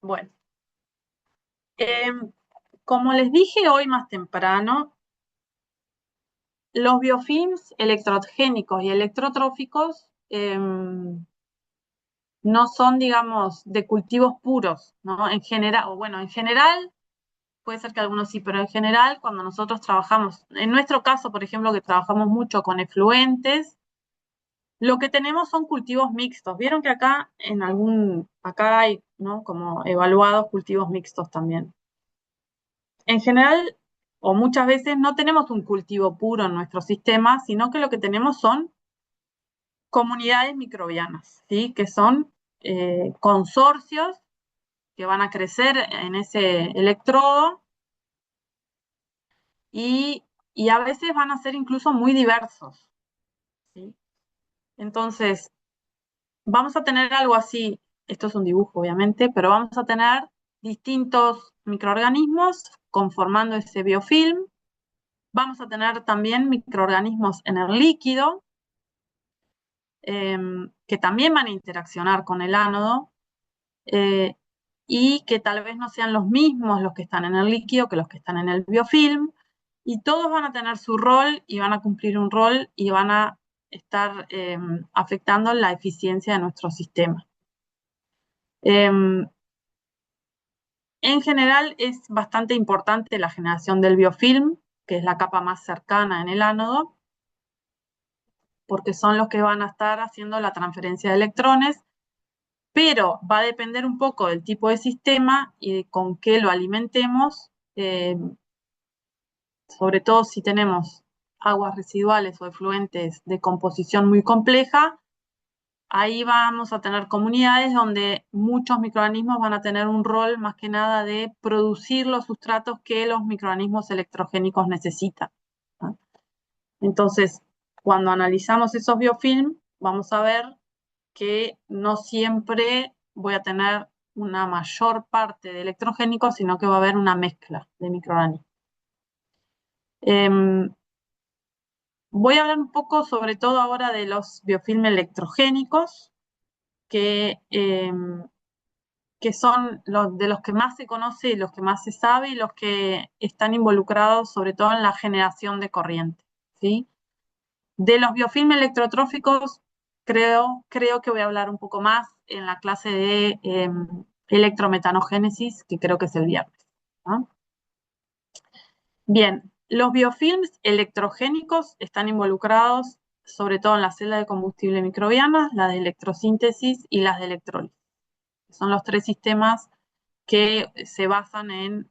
[SPEAKER 1] Bueno, como les dije hoy más temprano, los biofilms electrogénicos y electrotróficos no son, digamos, de cultivos puros, ¿no? En general, o bueno, en general, puede ser que algunos sí, pero en general, cuando nosotros trabajamos, en nuestro caso, por ejemplo, que trabajamos mucho con efluentes, lo que tenemos son cultivos mixtos. Vieron que acá hay, ¿no? Como evaluados cultivos mixtos también. En general, o muchas veces, no tenemos un cultivo puro en nuestro sistema, sino que lo que tenemos son comunidades microbianas, ¿sí? Que son consorcios que van a crecer en ese electrodo y, y a veces van a ser incluso muy diversos, ¿sí? Entonces, vamos a tener algo así, esto es un dibujo obviamente, pero vamos a tener distintos microorganismos conformando ese biofilm. Vamos a tener también microorganismos en el líquido, que también van a interaccionar con el ánodo, y que tal vez no sean los mismos los que están en el líquido que los que están en el biofilm, y todos van a tener su rol y van a cumplir un rol y van a estar afectando la eficiencia de nuestro sistema. En general es bastante importante la generación del biofilm, que es la capa más cercana en el ánodo, porque son los que van a estar haciendo la transferencia de electrones, pero va a depender un poco del tipo de sistema y de con qué lo alimentemos, sobre todo si tenemos aguas residuales o efluentes de composición muy compleja. Ahí vamos a tener comunidades donde muchos microorganismos van a tener un rol más que nada de producir los sustratos que los microorganismos electrogénicos necesitan, ¿no? Entonces, cuando analizamos esos biofilms, vamos a ver que no siempre voy a tener una mayor parte de electrogénicos, sino que va a haber una mezcla de microorganismos. Voy a hablar un poco sobre todo ahora de los biofilms electrogénicos, que son de los que más se conoce y los que más se sabe y los que están involucrados sobre todo en la generación de corriente, ¿sí? De los biofilms electrotróficos creo que voy a hablar un poco más en la clase de electrometanogénesis, que creo que es el viernes, ¿no? Bien, los biofilms electrogénicos están involucrados sobre todo en las celdas de combustible microbianas, las de electrosíntesis y las de electrólisis. Son los tres sistemas que se basan en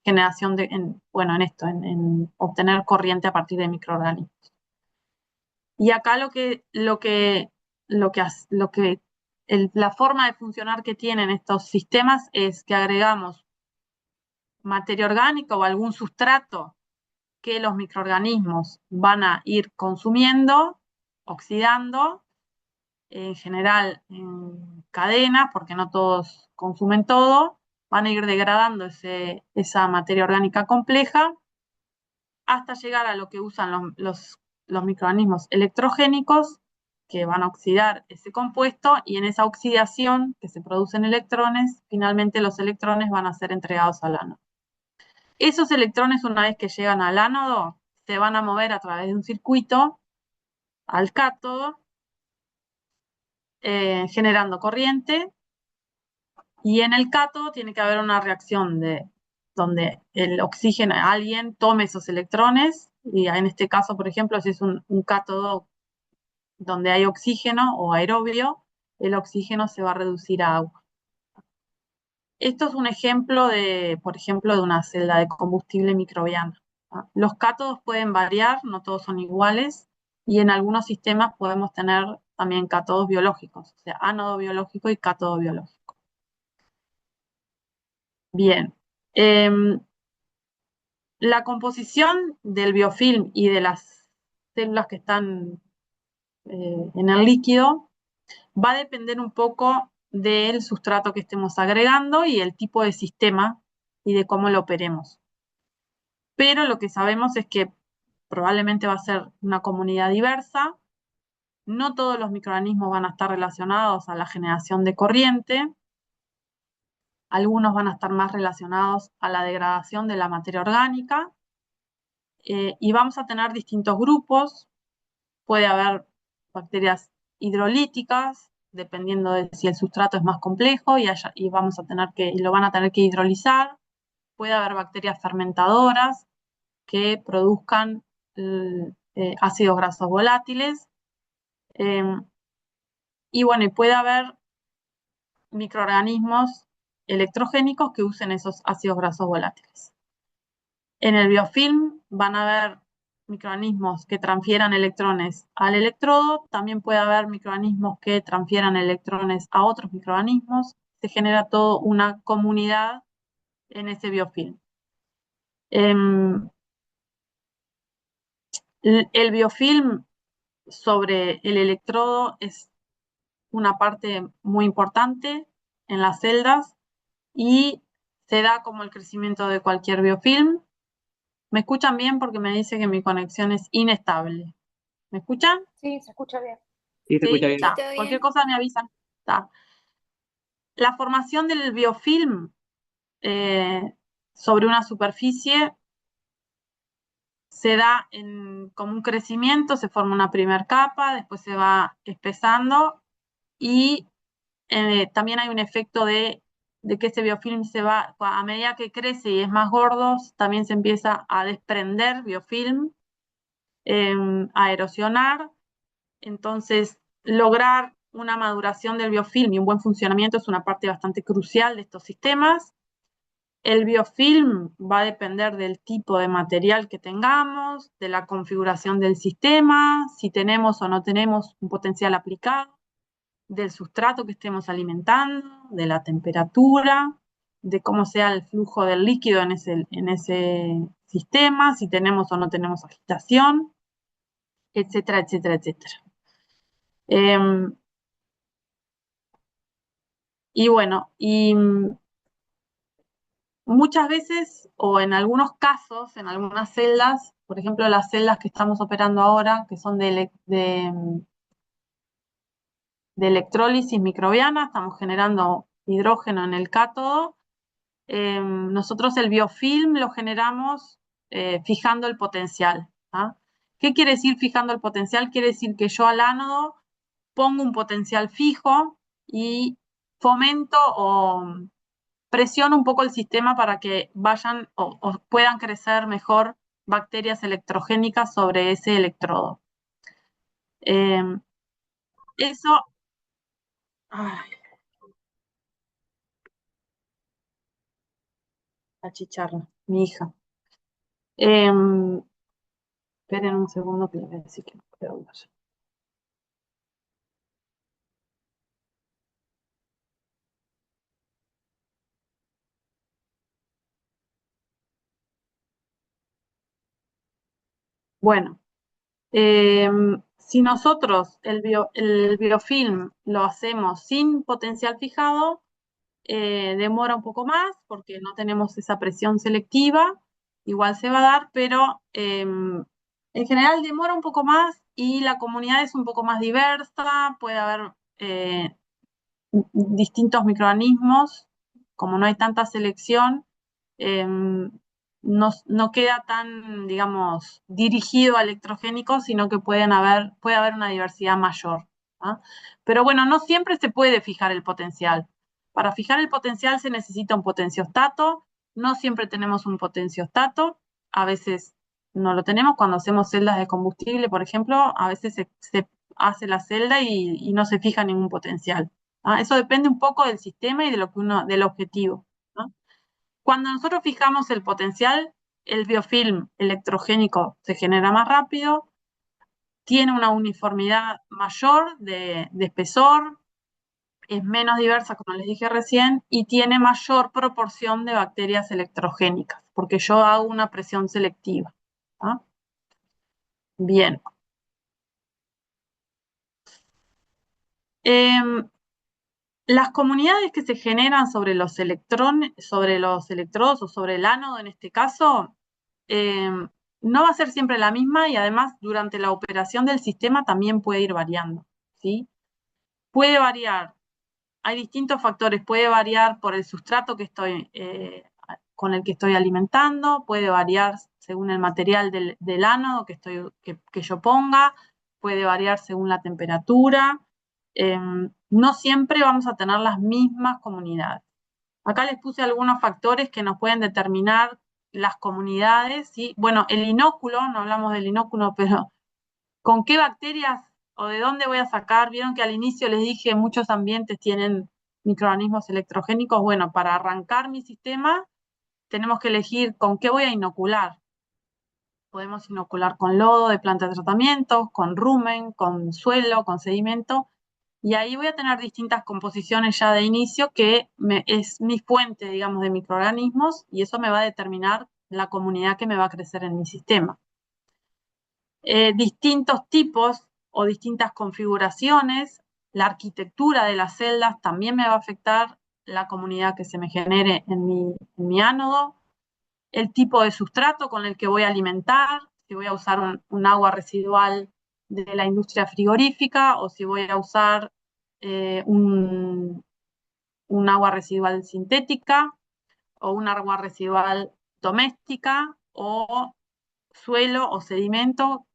[SPEAKER 1] generación en obtener corriente a partir de microorganismos. Y acá la forma de funcionar que tienen estos sistemas es que agregamos materia orgánica o algún sustrato que los microorganismos van a ir consumiendo, oxidando, en general en cadenas, porque no todos consumen todo, van a ir degradando esa materia orgánica compleja hasta llegar a lo que usan los microorganismos electrogénicos, que van a oxidar ese compuesto, y en esa oxidación que se producen electrones, finalmente los electrones van a ser entregados al ánodo. Esos electrones, una vez que llegan al ánodo, se van a mover a través de un circuito al cátodo, generando corriente, y en el cátodo tiene que haber una reacción donde el oxígeno, alguien tome esos electrones, y en este caso, por ejemplo, si es un cátodo donde hay oxígeno o aerobio, el oxígeno se va a reducir a agua. Esto es un ejemplo por ejemplo, de una celda de combustible microbiana. Los cátodos pueden variar, no todos son iguales, y en algunos sistemas podemos tener también cátodos biológicos, o sea, ánodo biológico y cátodo biológico. Bien. La composición del biofilm y de las células que están en el líquido va a depender un poco del sustrato que estemos agregando y el tipo de sistema y de cómo lo operemos. Pero lo que sabemos es que probablemente va a ser una comunidad diversa. No todos los microorganismos van a estar relacionados a la generación de corriente. Algunos van a estar más relacionados a la degradación de la materia orgánica. Y vamos a tener distintos grupos. Puede haber bacterias hidrolíticas, dependiendo de si el sustrato es más complejo y lo van a tener que hidrolizar. Puede haber bacterias fermentadoras que produzcan ácidos grasos volátiles. Y bueno, y puede haber microorganismos electrogénicos que usen esos ácidos grasos volátiles. En el biofilm van a haber microorganismos que transfieran electrones al electrodo, también puede haber microorganismos que transfieran electrones a otros microorganismos, se genera toda una comunidad en ese biofilm. El biofilm sobre el electrodo es una parte muy importante en las celdas y se da como el crecimiento de cualquier biofilm. ¿Me escuchan bien? Porque me dice que mi conexión es inestable. ¿Me escuchan?
[SPEAKER 2] Sí, se escucha bien.
[SPEAKER 3] Sí, se escucha
[SPEAKER 1] Sí,
[SPEAKER 3] bien.
[SPEAKER 4] Sí,
[SPEAKER 1] está.
[SPEAKER 4] todo
[SPEAKER 1] Cualquier
[SPEAKER 4] bien.
[SPEAKER 1] cosa me avisan. Está. La formación del biofilm eh, sobre una superficie se da como un crecimiento, se forma una primera capa, después se va espesando y también hay un efecto de que ese biofilm a medida que crece y es más gordo, también se empieza a desprender biofilm, a erosionar. Entonces, lograr una maduración del biofilm y un buen funcionamiento es una parte bastante crucial de estos sistemas. El biofilm va a depender del tipo de material que tengamos, de la configuración del sistema, si tenemos o no tenemos un potencial aplicado, del sustrato que estemos alimentando, de la temperatura, de cómo sea el flujo del líquido en ese sistema, si tenemos o no tenemos agitación, etcétera, etcétera, etcétera. Y bueno, muchas veces o en algunos casos, en algunas celdas, por ejemplo las celdas que estamos operando ahora, que son de electrólisis microbiana, estamos generando hidrógeno en el cátodo. Nosotros el biofilm lo generamos fijando el potencial. ¿Ah? ¿Qué quiere decir fijando el potencial? Quiere decir que yo al ánodo pongo un potencial fijo y fomento o presiono un poco el sistema para que vayan o puedan crecer mejor bacterias electrogénicas sobre ese electrodo. Eso, ay, la chicharra, mi hija. Esperen un segundo que le voy a decir que no puedo hablar. Bueno, si nosotros el biofilm lo hacemos sin potencial fijado, demora un poco más porque no tenemos esa presión selectiva, igual se va a dar, pero en general demora un poco más y la comunidad es un poco más diversa, puede haber distintos microorganismos, como no hay tanta selección, no queda tan, digamos, dirigido a electrogénicos, sino que puede haber una diversidad mayor. ¿Ah? Pero bueno, no siempre se puede fijar el potencial. Para fijar el potencial se necesita un potenciostato, no siempre tenemos un potenciostato, a veces no lo tenemos. Cuando hacemos celdas de combustible, por ejemplo, a veces se hace la celda y no se fija ningún potencial. ¿Ah? Eso depende un poco del sistema y de del objetivo. ¿No? Cuando nosotros fijamos el potencial, el biofilm electrogénico se genera más rápido, tiene una uniformidad mayor de espesor, es menos diversa, como les dije recién, y tiene mayor proporción de bacterias electrogénicas, porque yo hago una presión selectiva. ¿Ah? Bien. Las comunidades que se generan sobre los electrones, sobre los electrodos o sobre el ánodo en este caso, no va a ser siempre la misma y además durante la operación del sistema también puede ir variando, ¿sí? Puede variar, hay distintos factores, puede variar por el sustrato con el que estoy alimentando, puede variar según el material del ánodo que yo ponga, puede variar según la temperatura. No siempre vamos a tener las mismas comunidades. Acá les puse algunos factores que nos pueden determinar las comunidades, ¿sí? Bueno, el inóculo, no hablamos del inóculo, pero ¿con qué bacterias o de dónde voy a sacar? Vieron que al inicio les dije muchos ambientes tienen microorganismos electrogénicos. Bueno, para arrancar mi sistema tenemos que elegir con qué voy a inocular. Podemos inocular con lodo de planta de tratamiento, con rumen, con suelo, con sedimento. Y ahí voy a tener distintas composiciones ya de inicio es mi fuente, digamos, de microorganismos y eso me va a determinar la comunidad que me va a crecer en mi sistema. Distintos tipos o distintas configuraciones, la arquitectura de las celdas también me va a afectar la comunidad que se me genere en mi ánodo, el tipo de sustrato con el que voy a alimentar, si voy a usar un agua residual de la industria frigorífica o si voy a usar un agua residual sintética o un agua residual doméstica o suelo o sedimento,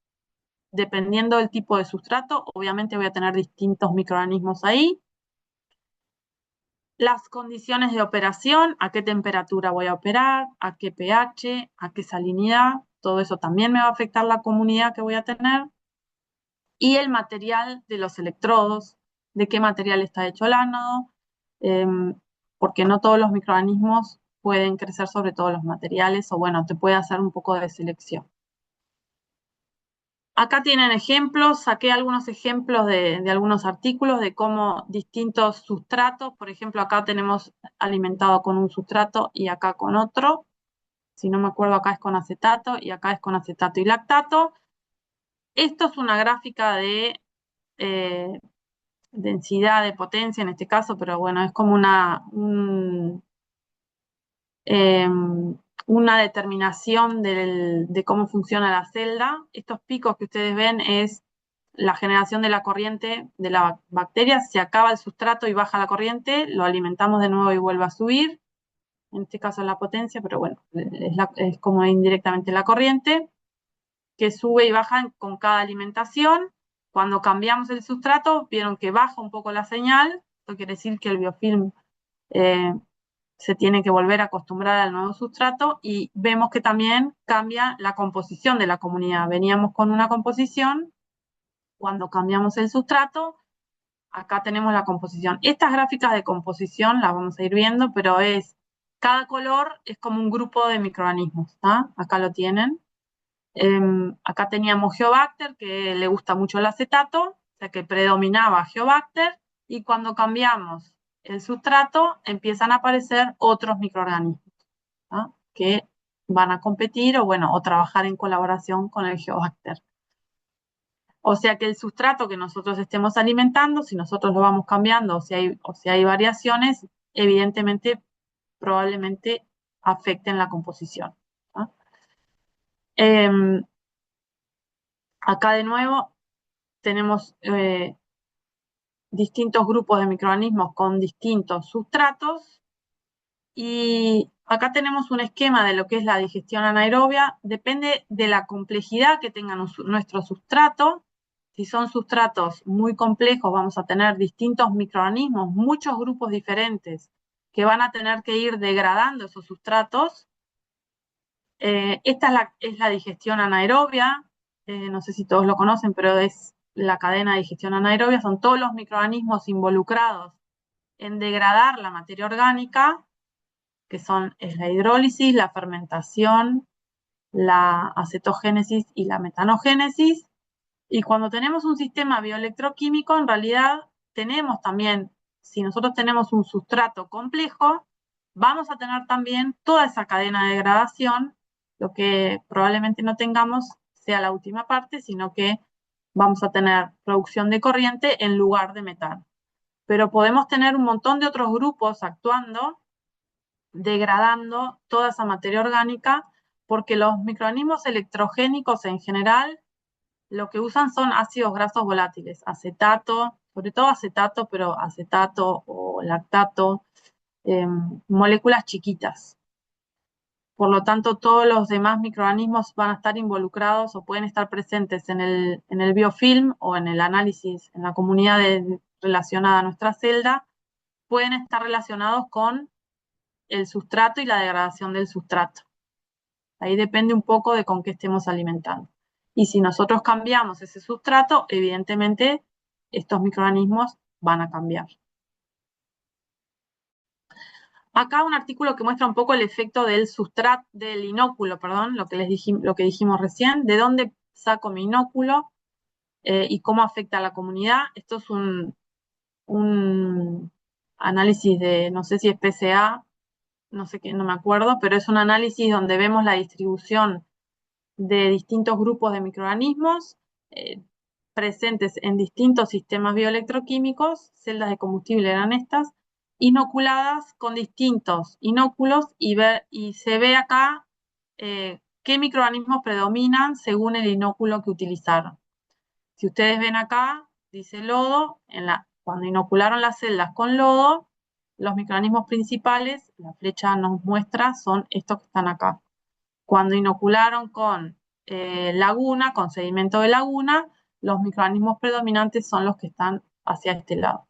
[SPEAKER 1] dependiendo del tipo de sustrato, obviamente voy a tener distintos microorganismos ahí. Las condiciones de operación, a qué temperatura voy a operar, a qué pH, a qué salinidad, todo eso también me va a afectar la comunidad que voy a tener. Y el material de los electrodos, de qué material está hecho el ánodo, porque no todos los microorganismos pueden crecer sobre todos los materiales, o bueno, te puede hacer un poco de selección. Acá tienen ejemplos, saqué algunos ejemplos de algunos artículos de cómo distintos sustratos, por ejemplo, acá tenemos alimentado con un sustrato y acá con otro. Si no me acuerdo, acá es con acetato y acá es con acetato y lactato. Esto es una gráfica de densidad de potencia en este caso, pero bueno, es como una determinación de cómo funciona la celda. Estos picos que ustedes ven es la generación de la corriente de la bacteria. Se acaba el sustrato y baja la corriente, lo alimentamos de nuevo y vuelve a subir. En este caso es la potencia, pero bueno, es como indirectamente la corriente, que sube y baja con cada alimentación. Cuando cambiamos el sustrato, vieron que baja un poco la señal. Esto quiere decir que el biofilm eh, se tiene que volver a acostumbrar al nuevo sustrato y vemos que también cambia la composición de la comunidad. Veníamos con una composición, cuando cambiamos el sustrato, acá tenemos la composición. Estas gráficas de composición las vamos a ir viendo, pero cada color es como un grupo de microorganismos, ¿tá? Acá lo tienen. Acá teníamos Geobacter, que le gusta mucho el acetato, o sea que predominaba Geobacter, y cuando cambiamos el sustrato empiezan a aparecer otros microorganismos, ¿no? Que van a competir o trabajar en colaboración con el Geobacter. O sea que el sustrato que nosotros estemos alimentando, si nosotros lo vamos cambiando o si hay variaciones, evidentemente probablemente afecten la composición, ¿no? Acá de nuevo tenemos distintos grupos de microorganismos con distintos sustratos. Y acá tenemos un esquema de lo que es la digestión anaerobia. Depende de la complejidad que tenga nuestro sustrato. Si son sustratos muy complejos, vamos a tener distintos microorganismos, muchos grupos diferentes, que van a tener que ir degradando esos sustratos. Esta es la digestión anaerobia. No sé si todos lo conocen, pero es la cadena de digestión anaerobia. Son todos los microorganismos involucrados en degradar la materia orgánica, que es la hidrólisis, la fermentación, la acetogénesis y la metanogénesis. Y cuando tenemos un sistema bioelectroquímico, en realidad tenemos también, si nosotros tenemos un sustrato complejo, vamos a tener también toda esa cadena de degradación. Lo que probablemente no tengamos sea la última parte, sino que vamos a tener producción de corriente en lugar de metano. Pero podemos tener un montón de otros grupos actuando, degradando toda esa materia orgánica, porque los microorganismos electrogénicos en general lo que usan son ácidos grasos volátiles, acetato, sobre todo acetato, pero acetato o lactato, moléculas chiquitas. Por lo tanto, todos los demás microorganismos van a estar involucrados o pueden estar presentes en el biofilm o en el análisis, en la comunidad relacionada a nuestra celda, pueden estar relacionados con el sustrato y la degradación del sustrato. Ahí depende un poco de con qué estemos alimentando. Y si nosotros cambiamos ese sustrato, evidentemente estos microorganismos van a cambiar. Acá un artículo que muestra un poco el efecto del sustrato, del inóculo, perdón, lo que dijimos recién, de dónde saco mi inóculo y cómo afecta a la comunidad. Esto es un análisis de, no sé si es PCA, no sé qué, no me acuerdo, pero es un análisis donde vemos la distribución de distintos grupos de microorganismos presentes en distintos sistemas bioelectroquímicos, celdas de combustible eran estas, inoculadas con distintos inóculos y se ve acá qué microorganismos predominan según el inóculo que utilizaron. Si ustedes ven acá, dice lodo, cuando inocularon las celdas con lodo, los microorganismos principales, la flecha nos muestra, son estos que están acá. Cuando inocularon con laguna, con sedimento de laguna, los microorganismos predominantes son los que están hacia este lado.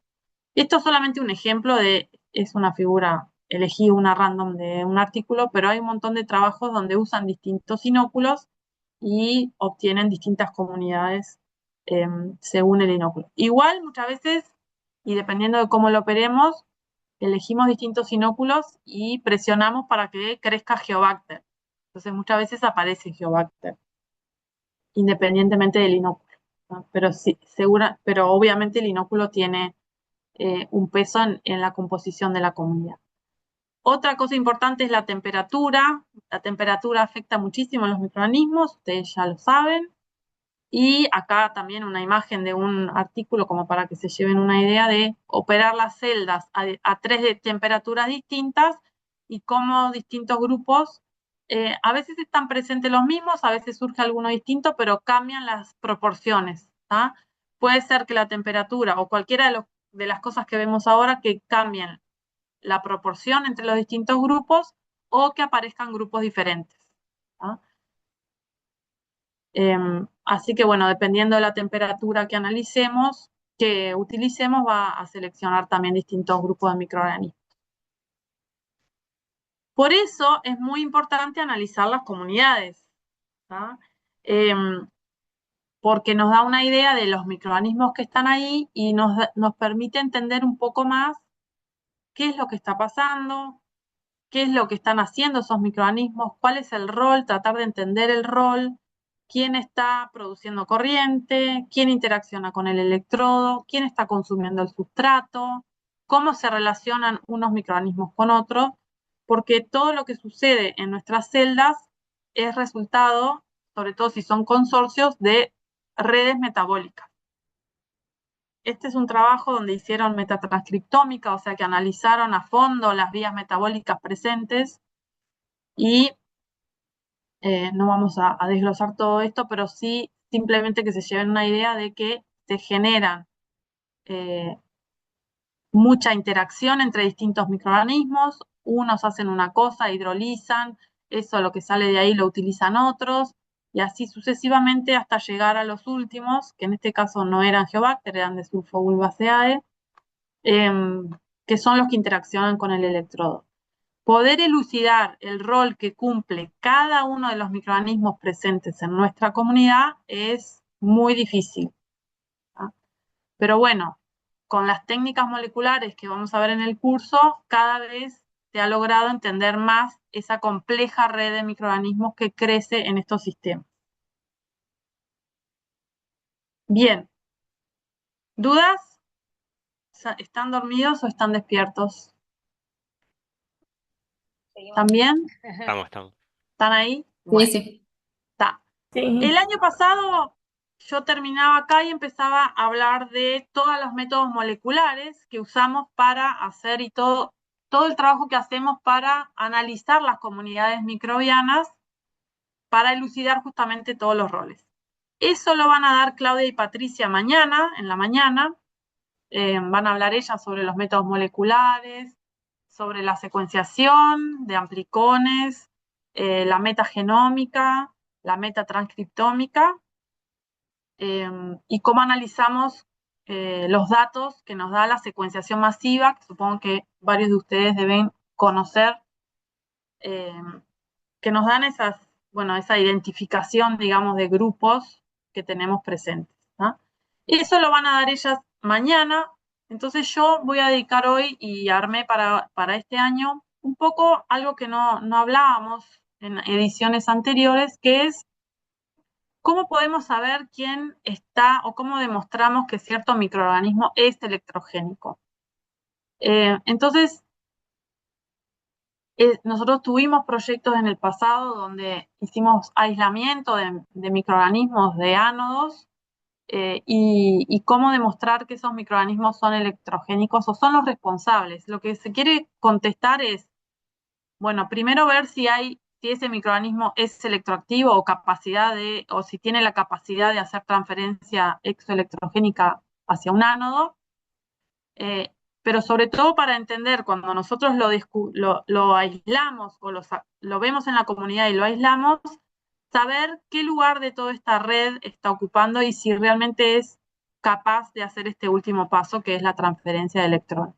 [SPEAKER 1] Esto es solamente un ejemplo es una figura, elegí una random de un artículo, pero hay un montón de trabajos donde usan distintos inóculos y obtienen distintas comunidades según el inóculo. Igual, muchas veces, y dependiendo de cómo lo operemos, elegimos distintos inóculos y presionamos para que crezca Geobacter. Entonces, muchas veces aparece Geobacter, independientemente del inóculo, ¿no? Pero, sí, pero obviamente el inóculo tiene un peso en la composición de la comunidad. Otra cosa importante es la temperatura. La temperatura afecta muchísimo a los microorganismos, ustedes ya lo saben. Y acá también una imagen de un artículo como para que se lleven una idea de operar las celdas a 3 temperaturas distintas y cómo distintos grupos, a veces están presentes los mismos, a veces surge alguno distinto, pero cambian las proporciones. ¿tá? Puede ser que la temperatura o cualquiera de las cosas que vemos ahora que cambien la proporción entre los distintos grupos o que aparezcan grupos diferentes. ¿tá? Así que bueno, dependiendo de la temperatura que analicemos, que utilicemos, va a seleccionar también distintos grupos de microorganismos. Por eso es muy importante analizar las comunidades, porque nos da una idea de los microorganismos que están ahí y nos permite entender un poco más qué es lo que está pasando, qué es lo que están haciendo esos microorganismos, cuál es el rol, tratar de entender el rol, quién está produciendo corriente, quién interacciona con el electrodo, quién está consumiendo el sustrato, cómo se relacionan unos microorganismos con otros, porque todo lo que sucede en nuestras celdas es resultado, sobre todo si son consorcios, de redes metabólicas. Este es un trabajo donde hicieron metatranscriptómica, o sea que analizaron a fondo las vías metabólicas presentes y no vamos a desglosar todo esto, pero sí simplemente que se lleven una idea de que se generan mucha interacción entre distintos microorganismos, unos hacen una cosa, hidrolizan, eso lo que sale de ahí lo utilizan otros, y así sucesivamente hasta llegar a los últimos, que en este caso no eran Geobacter, eran de Sulfobulbaceae, que son los que interaccionan con el electrodo. Poder elucidar el rol que cumple cada uno de los microorganismos presentes en nuestra comunidad es muy difícil. Pero bueno, con las técnicas moleculares que vamos a ver en el curso, cada vez se ha logrado entender más esa compleja red de microorganismos que crece en estos sistemas. Bien, ¿dudas? ¿Están dormidos o están despiertos? ¿También?
[SPEAKER 4] Estamos.
[SPEAKER 1] ¿Están ahí?
[SPEAKER 2] Sí,
[SPEAKER 1] Bueno,
[SPEAKER 2] sí.
[SPEAKER 1] está.
[SPEAKER 5] Sí.
[SPEAKER 1] El año pasado yo terminaba acá y empezaba a hablar de todos los métodos moleculares que usamos para hacer y todo el trabajo que hacemos para analizar las comunidades microbianas, para elucidar justamente todos los roles. Eso lo van a dar Claudia y Patricia mañana, en la mañana. Van a hablar ellas sobre los métodos moleculares, sobre la secuenciación de amplicones, la metagenómica, la metatranscriptómica, y cómo analizamos los datos que nos da la secuenciación masiva, que supongo que varios de ustedes deben conocer, que nos dan esa identificación, digamos, de grupos que tenemos presentes, ¿no? Eso lo van a dar ellas mañana. Entonces yo voy a dedicar hoy y armé para este año un poco algo que no hablábamos en ediciones anteriores, que es cómo podemos saber quién está o cómo demostramos que cierto microorganismo es electrogénico. Entonces, nosotros tuvimos proyectos en el pasado donde hicimos aislamiento de microorganismos de ánodos, y cómo demostrar que esos microorganismos son electrogénicos o son los responsables. Lo que se quiere contestar es, bueno, primero ver si ese microorganismo es electroactivo o si tiene la capacidad de hacer transferencia exoelectrogénica hacia un ánodo, pero sobre todo para entender cuando nosotros lo aislamos o lo vemos en la comunidad y lo aislamos, saber qué lugar de toda esta red está ocupando y si realmente es capaz de hacer este último paso, que es la transferencia de electrones.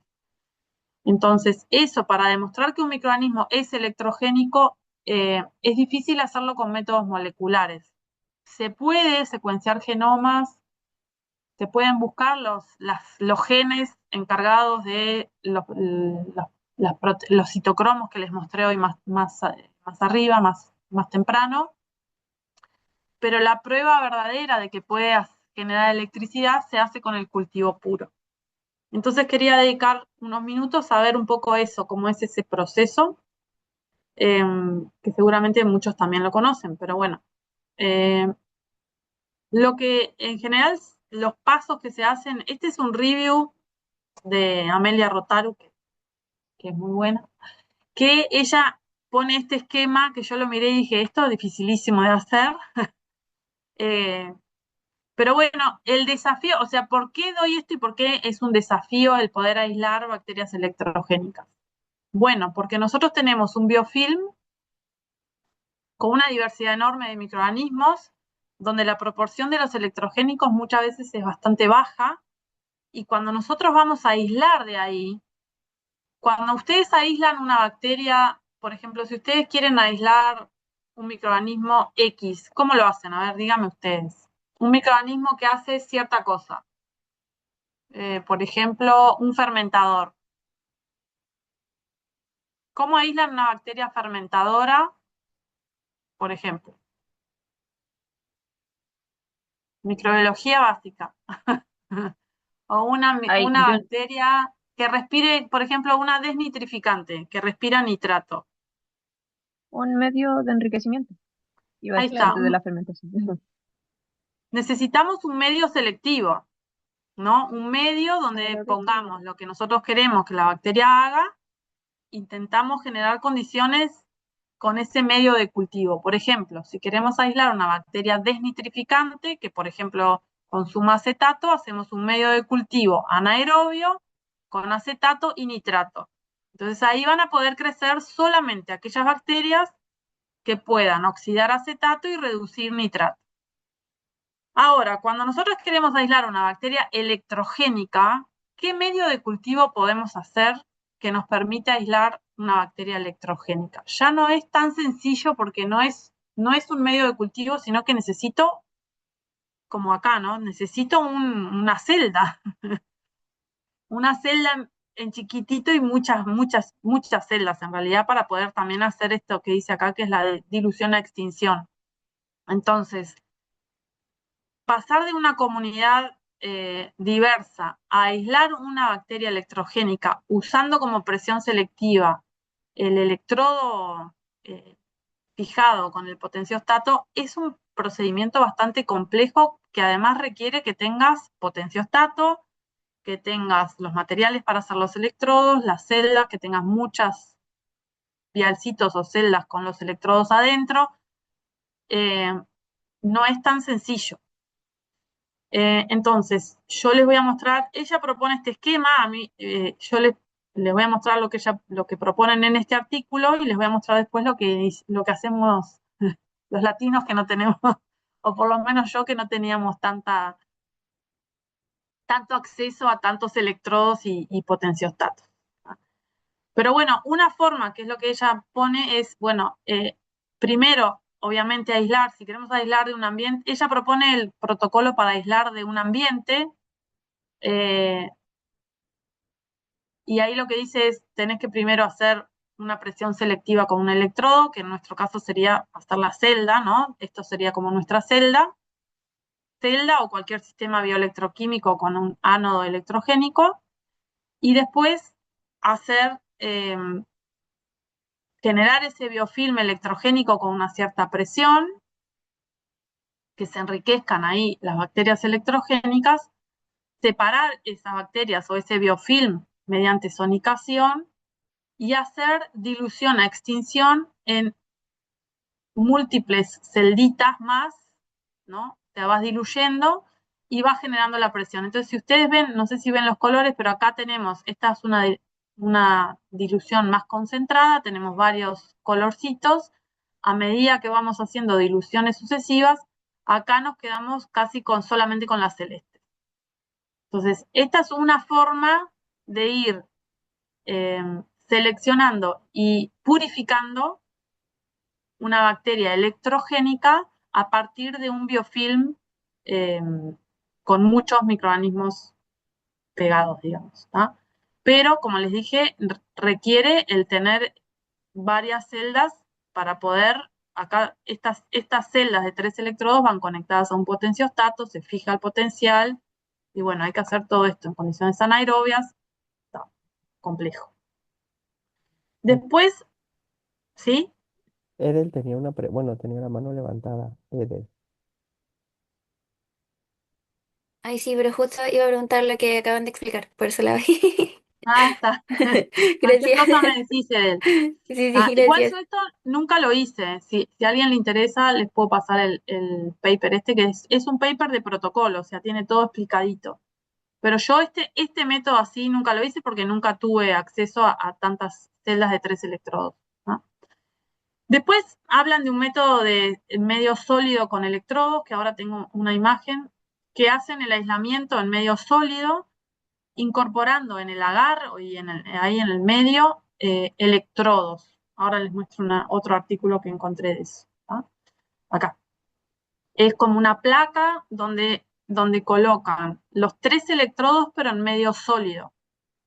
[SPEAKER 1] Entonces, eso, para demostrar que un microorganismo es electrogénico, es difícil hacerlo con métodos moleculares. Se puede secuenciar genomas, se pueden buscar los genes encargados de los citocromos que les mostré hoy más arriba, más temprano, pero la prueba verdadera de que puede generar electricidad se hace con el cultivo puro. Entonces quería dedicar unos minutos a ver un poco eso, cómo es ese proceso, que seguramente muchos también lo conocen, pero bueno. Lo que en general, los pasos que se hacen, este es un review de Amelia Rotaru, que es muy buena, que ella pone este esquema que yo lo miré y dije, esto es dificilísimo de hacer. Pero bueno, el desafío, o sea, ¿por qué doy esto y por qué es un desafío el poder aislar bacterias electrogénicas? Bueno, porque nosotros tenemos un biofilm con una diversidad enorme de microorganismos, donde la proporción de los electrogénicos muchas veces es bastante baja, y cuando nosotros vamos a aislar de ahí, cuando ustedes aíslan una bacteria, por ejemplo, si ustedes quieren aislar un microorganismo X, ¿cómo lo hacen? A ver, díganme ustedes. Un microorganismo que hace cierta cosa. Por ejemplo, un fermentador. ¿Cómo aíslan una bacteria fermentadora, por ejemplo? Microbiología básica. O una bacteria que respire, por ejemplo, una desnitrificante, que respira nitrato.
[SPEAKER 5] Un medio de enriquecimiento. Iba a
[SPEAKER 1] Ahí
[SPEAKER 5] decir
[SPEAKER 1] está.
[SPEAKER 5] antes de la fermentación.
[SPEAKER 1] Necesitamos un medio selectivo, ¿no? Un medio donde pongamos lo que nosotros queremos que la bacteria haga, intentamos generar condiciones con ese medio de cultivo. Por ejemplo, si queremos aislar una bacteria desnitrificante, que por ejemplo consuma acetato, hacemos un medio de cultivo anaerobio con acetato y nitrato. Entonces ahí van a poder crecer solamente aquellas bacterias que puedan oxidar acetato y reducir nitrato. Ahora, cuando nosotros queremos aislar una bacteria electrogénica, ¿qué medio de cultivo podemos hacer que nos permita aislar una bacteria electrogénica? Ya no es tan sencillo porque no es un medio de cultivo, sino que necesito, como acá, ¿no? Necesito una celda, una celda en chiquitito y muchas celdas en realidad para poder también hacer esto que dice acá, que es la dilución a extinción. Entonces, pasar de una comunidad diversa a aislar una bacteria electrogénica usando como presión selectiva el electrodo fijado con el potenciostato es un procedimiento bastante complejo que además requiere que tengas potenciostato, que tengas los materiales para hacer los electrodos, las celdas, que tengas muchas vialcitos o celdas con los electrodos adentro. No es tan sencillo. Entonces, yo les voy a mostrar, ella propone este esquema, a mí, yo les voy a mostrar lo que proponen en este artículo y les voy a mostrar después lo que hacemos los latinos que no tenemos, o por lo menos yo que no teníamos tanto acceso a tantos electrodos y potenciostatos. Pero bueno, una forma, que es lo que ella pone, es, bueno, primero, obviamente aislar, si queremos aislar de un ambiente, ella propone el protocolo para aislar de un ambiente, y ahí lo que dice es, tenés que primero hacer una presión selectiva con un electrodo, que en nuestro caso sería hacer la celda, ¿no? Esto sería como nuestra celda o cualquier sistema bioelectroquímico con un ánodo electrogénico, y después hacer, generar ese biofilm electrogénico con una cierta presión, que se enriquezcan ahí las bacterias electrogénicas, separar esas bacterias o ese biofilm mediante sonicación y hacer dilución a extinción en múltiples celditas más, ¿no? Te vas diluyendo y vas generando la presión. Entonces, si ustedes ven, no sé si ven los colores, pero acá tenemos, esta es una dilución más concentrada, tenemos varios colorcitos. A medida que vamos haciendo diluciones sucesivas, acá nos quedamos casi solamente con la celeste. Entonces, esta es una forma de ir seleccionando y purificando una bacteria electrogénica a partir de un biofilm con muchos microorganismos pegados, digamos. ¿tá? Pero, como les dije, requiere el tener varias celdas para poder, acá estas celdas de 3 electrodos van conectadas a un potenciostato, se fija el potencial, y bueno, hay que hacer todo esto en condiciones anaerobias, está complejo. Después, ¿sí?
[SPEAKER 4] Edel tenía tenía la mano levantada. Edel.
[SPEAKER 6] Ay, sí, pero justo iba a preguntar lo que acaban de explicar, por eso la vi.
[SPEAKER 1] Ah, está. Cualquier
[SPEAKER 6] Gracias.
[SPEAKER 1] cosa me decís de él.
[SPEAKER 6] Sí, sí,
[SPEAKER 1] Igual
[SPEAKER 6] gracias.
[SPEAKER 1] yo esto nunca lo hice. Si a alguien le interesa, les puedo pasar el paper este, que es un paper de protocolo, o sea, tiene todo explicadito. Pero yo este método así nunca lo hice porque nunca tuve acceso a tantas celdas de 3 electrodos. ¿no? Después hablan de un método de medio sólido con electrodos, que ahora tengo una imagen, que hacen el aislamiento en medio sólido, incorporando en el agar y ahí en el medio electrodos. Ahora les muestro otro artículo que encontré de eso. ¿tá? Acá. Es como una placa donde colocan los 3 electrodos, pero en medio sólido.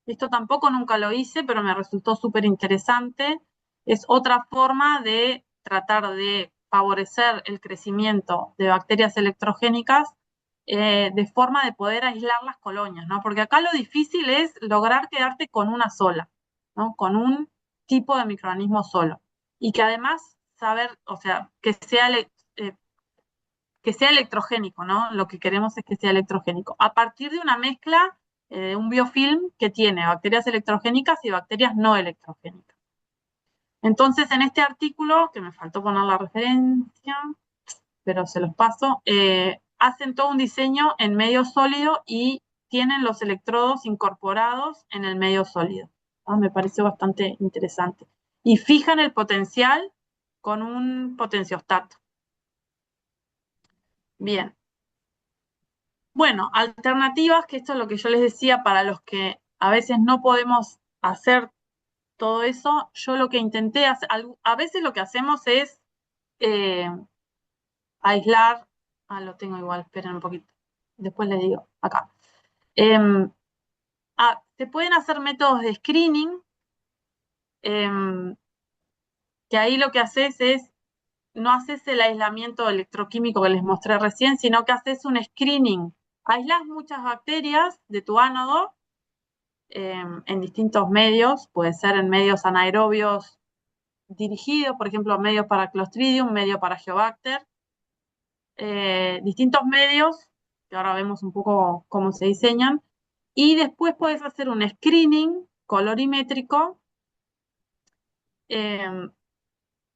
[SPEAKER 1] Esto tampoco nunca lo hice, pero me resultó súper interesante. Es otra forma de tratar de favorecer el crecimiento de bacterias electrogénicas de forma de poder aislar las colonias, ¿no? Porque acá lo difícil es lograr quedarte con una sola, ¿no? Con un tipo de microorganismo solo. Y que además saber, o sea, que sea electrogénico, ¿no? Lo que queremos es que sea electrogénico. A partir de una mezcla, un biofilm que tiene bacterias electrogénicas y bacterias no electrogénicas. Entonces, en este artículo, que me faltó poner la referencia, pero se los paso, hacen todo un diseño en medio sólido y tienen los electrodos incorporados en el medio sólido. Me pareció bastante interesante. Y fijan el potencial con un potenciostato. Bien. Bueno, alternativas, que esto es lo que yo les decía, para los que a veces no podemos hacer todo eso, yo lo que intenté hacer, a veces lo que hacemos es aislar, lo tengo igual, esperen un poquito, después les digo, acá. Se pueden hacer métodos de screening, que ahí lo que haces es, no haces el aislamiento electroquímico que les mostré recién, sino que haces un screening. Aislas muchas bacterias de tu ánodo en distintos medios, puede ser en medios anaerobios dirigidos, por ejemplo, medios para Clostridium, medio para Geobacter, distintos medios, que ahora vemos un poco cómo se diseñan, y después puedes hacer un screening colorimétrico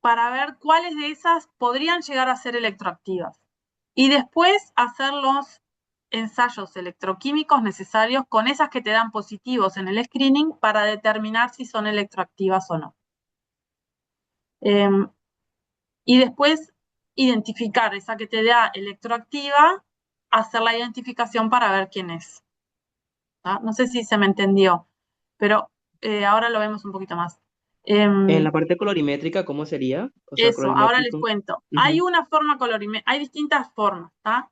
[SPEAKER 1] para ver cuáles de esas podrían llegar a ser electroactivas. Y después hacer los ensayos electroquímicos necesarios con esas que te dan positivos en el screening para determinar si son electroactivas o no. Y después identificar esa que te da electroactiva, hacer la identificación para ver quién es. No sé si se me entendió, pero ahora lo vemos un poquito más.
[SPEAKER 3] En la parte colorimétrica, ¿cómo sería? O sea,
[SPEAKER 1] Eso, ahora les
[SPEAKER 3] colorimétrico.
[SPEAKER 1] cuento. Hay una forma colorimétrica, hay distintas formas, ¿está?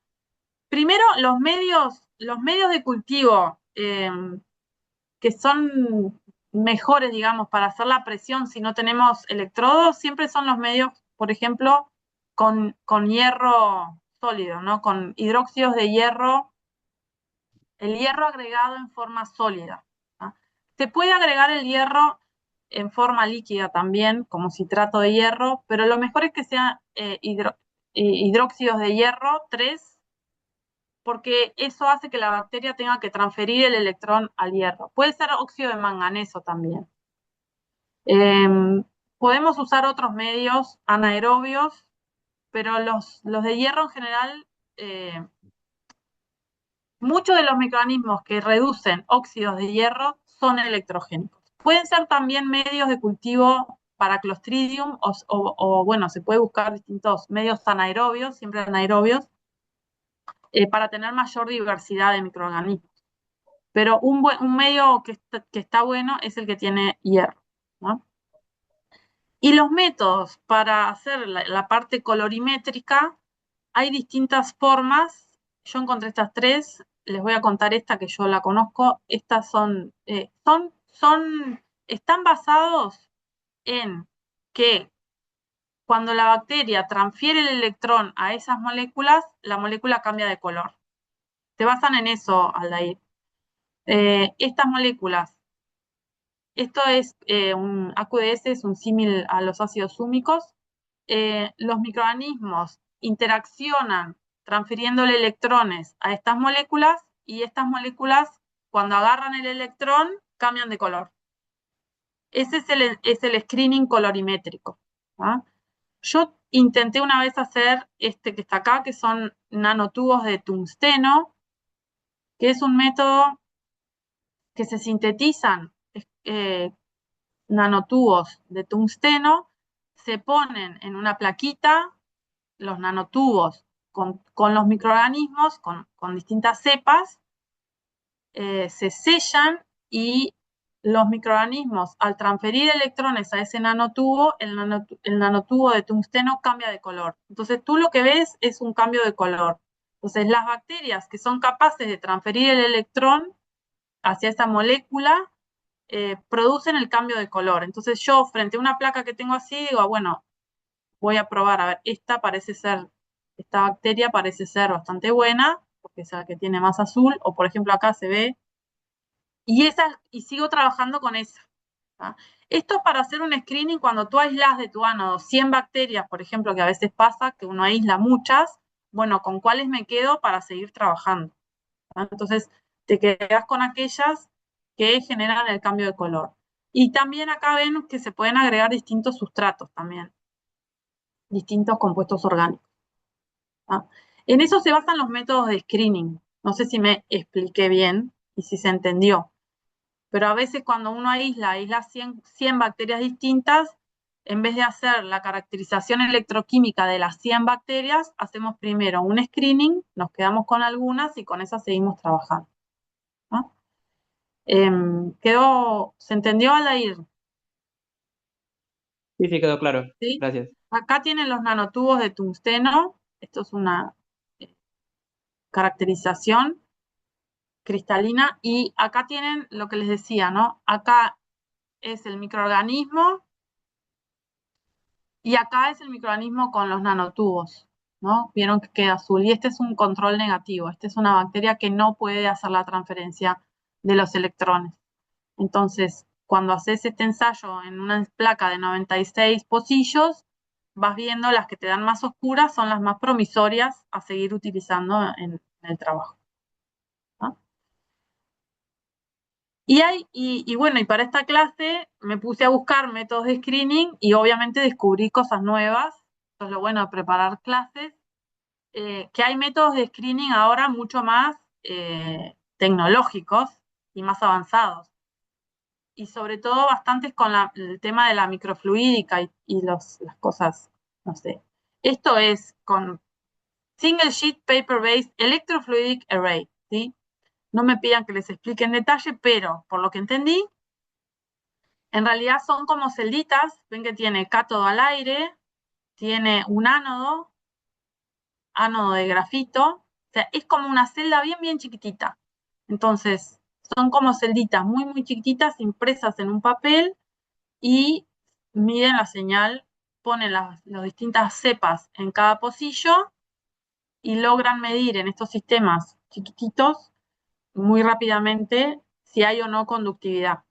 [SPEAKER 1] Primero, los medios de cultivo que son mejores, digamos, para hacer la presión si no tenemos electrodos, siempre son los medios, por ejemplo, con hierro sólido, ¿no? Con hidróxidos de hierro, el hierro agregado en forma sólida, ¿no? Se puede agregar el hierro en forma líquida también, como citrato de hierro, pero lo mejor es que sean hidróxidos de hierro 3, porque eso hace que la bacteria tenga que transferir el electrón al hierro. Puede ser óxido de manganeso también. Podemos usar otros medios anaerobios, pero los de hierro en general, muchos de los microorganismos que reducen óxidos de hierro son electrogénicos. Pueden ser también medios de cultivo para Clostridium o bueno, se puede buscar distintos medios anaerobios, siempre anaerobios, para tener mayor diversidad de microorganismos. Pero un medio que está bueno es el que tiene hierro, ¿no? Y los métodos para hacer la parte colorimétrica, hay distintas formas. Yo encontré estas 3, les voy a contar esta que yo la conozco. Estas están basados en que cuando la bacteria transfiere el electrón a esas moléculas, la molécula cambia de color. Se basan en eso, Aldair. Estas moléculas, esto es un AQDS, es un símil a los ácidos húmicos. Los microorganismos interaccionan transfiriéndole electrones a estas moléculas y estas moléculas, cuando agarran el electrón, cambian de color. Ese es el screening colorimétrico, ¿no? Yo intenté una vez hacer este que está acá, que son nanotubos de tungsteno, que es un método que se sintetizan nanotubos de tungsteno, se ponen en una plaquita los nanotubos con los microorganismos, con distintas cepas, se sellan y los microorganismos, al transferir electrones a ese nanotubo, el nanotubo de tungsteno cambia de color. Entonces tú lo que ves es un cambio de color. Entonces las bacterias que son capaces de transferir el electrón hacia esa molécula producen el cambio de color. Entonces yo, frente a una placa que tengo así, digo, bueno, voy a probar, a ver, esta bacteria parece ser bastante buena, porque es la que tiene más azul, o por ejemplo acá se ve, y sigo trabajando con esa. ¿tá? Esto es para hacer un screening cuando tú aislas de tu ánodo 100 bacterias, por ejemplo, que a veces pasa que uno aísla muchas, bueno, ¿con cuáles me quedo para seguir trabajando? ¿tá? Entonces, te quedas con aquellas que generan el cambio de color. Y también acá ven que se pueden agregar distintos sustratos también, distintos compuestos orgánicos. ¿tá? En eso se basan los métodos de screening. No sé si me expliqué bien y si se entendió. pero a veces cuando uno aísla 100 bacterias distintas, en vez de hacer la caracterización electroquímica de las 100 bacterias, hacemos primero un screening, nos quedamos con algunas y con esas seguimos trabajando, ¿no? ¿Se entendió, Aldair?
[SPEAKER 3] Sí, sí, quedó claro.
[SPEAKER 1] ¿Sí?
[SPEAKER 3] Gracias.
[SPEAKER 1] Acá tienen los nanotubos de tungsteno. Esto es una caracterización cristalina. Y acá tienen lo que les decía, ¿no? Acá es el microorganismo y acá es el microorganismo con los nanotubos, ¿no? Vieron que queda azul. Y este es un control negativo. Esta es una bacteria que no puede hacer la transferencia de los electrones. Entonces, cuando haces este ensayo en una placa de 96 pocillos, vas viendo las que te dan más oscuras son las más promisorias a seguir utilizando en el trabajo, ¿no? Y bueno, y para esta clase me puse a buscar métodos de screening y obviamente descubrí cosas nuevas. Esto es lo bueno de preparar clases, que hay métodos de screening ahora mucho más tecnológicos y más avanzados. Y sobre todo bastantes con el tema de la microfluídica y las cosas, no sé. Esto es con Single Sheet Paper Based Electrofluidic Array, ¿sí? No me pidan que les explique en detalle, pero por lo que entendí, en realidad son como celditas. Ven que tiene cátodo al aire, tiene un ánodo de grafito, o sea, es como una celda bien, bien chiquitita. Entonces, son como celditas muy, muy chiquititas impresas en un papel y miden la señal, ponen las distintas cepas en cada pocillo y logran medir en estos sistemas chiquititos muy rápidamente si hay o no conductividad.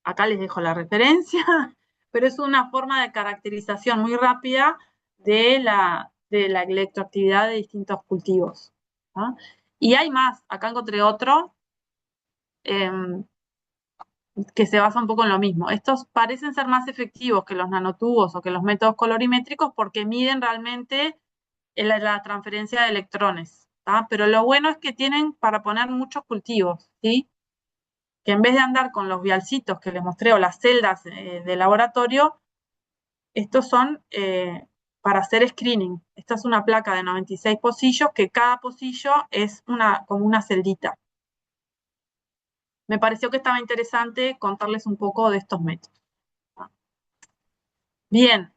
[SPEAKER 1] Acá les dejo la referencia, pero es una forma de caracterización muy rápida de la electroactividad de distintos cultivos, ¿no? Y hay más, acá encontré otro que se basa un poco en lo mismo. Estos parecen ser más efectivos que los nanotubos o que los métodos colorimétricos porque miden realmente la transferencia de electrones, ¿tá? Pero lo bueno es que tienen para poner muchos cultivos, ¿sí? Que en vez de andar con los vialcitos que les mostré o las celdas de laboratorio, estos son para hacer screening. Esta es una placa de 96 pocillos que cada pocillo es como una celdita. Me pareció que estaba interesante contarles un poco de estos métodos. Bien.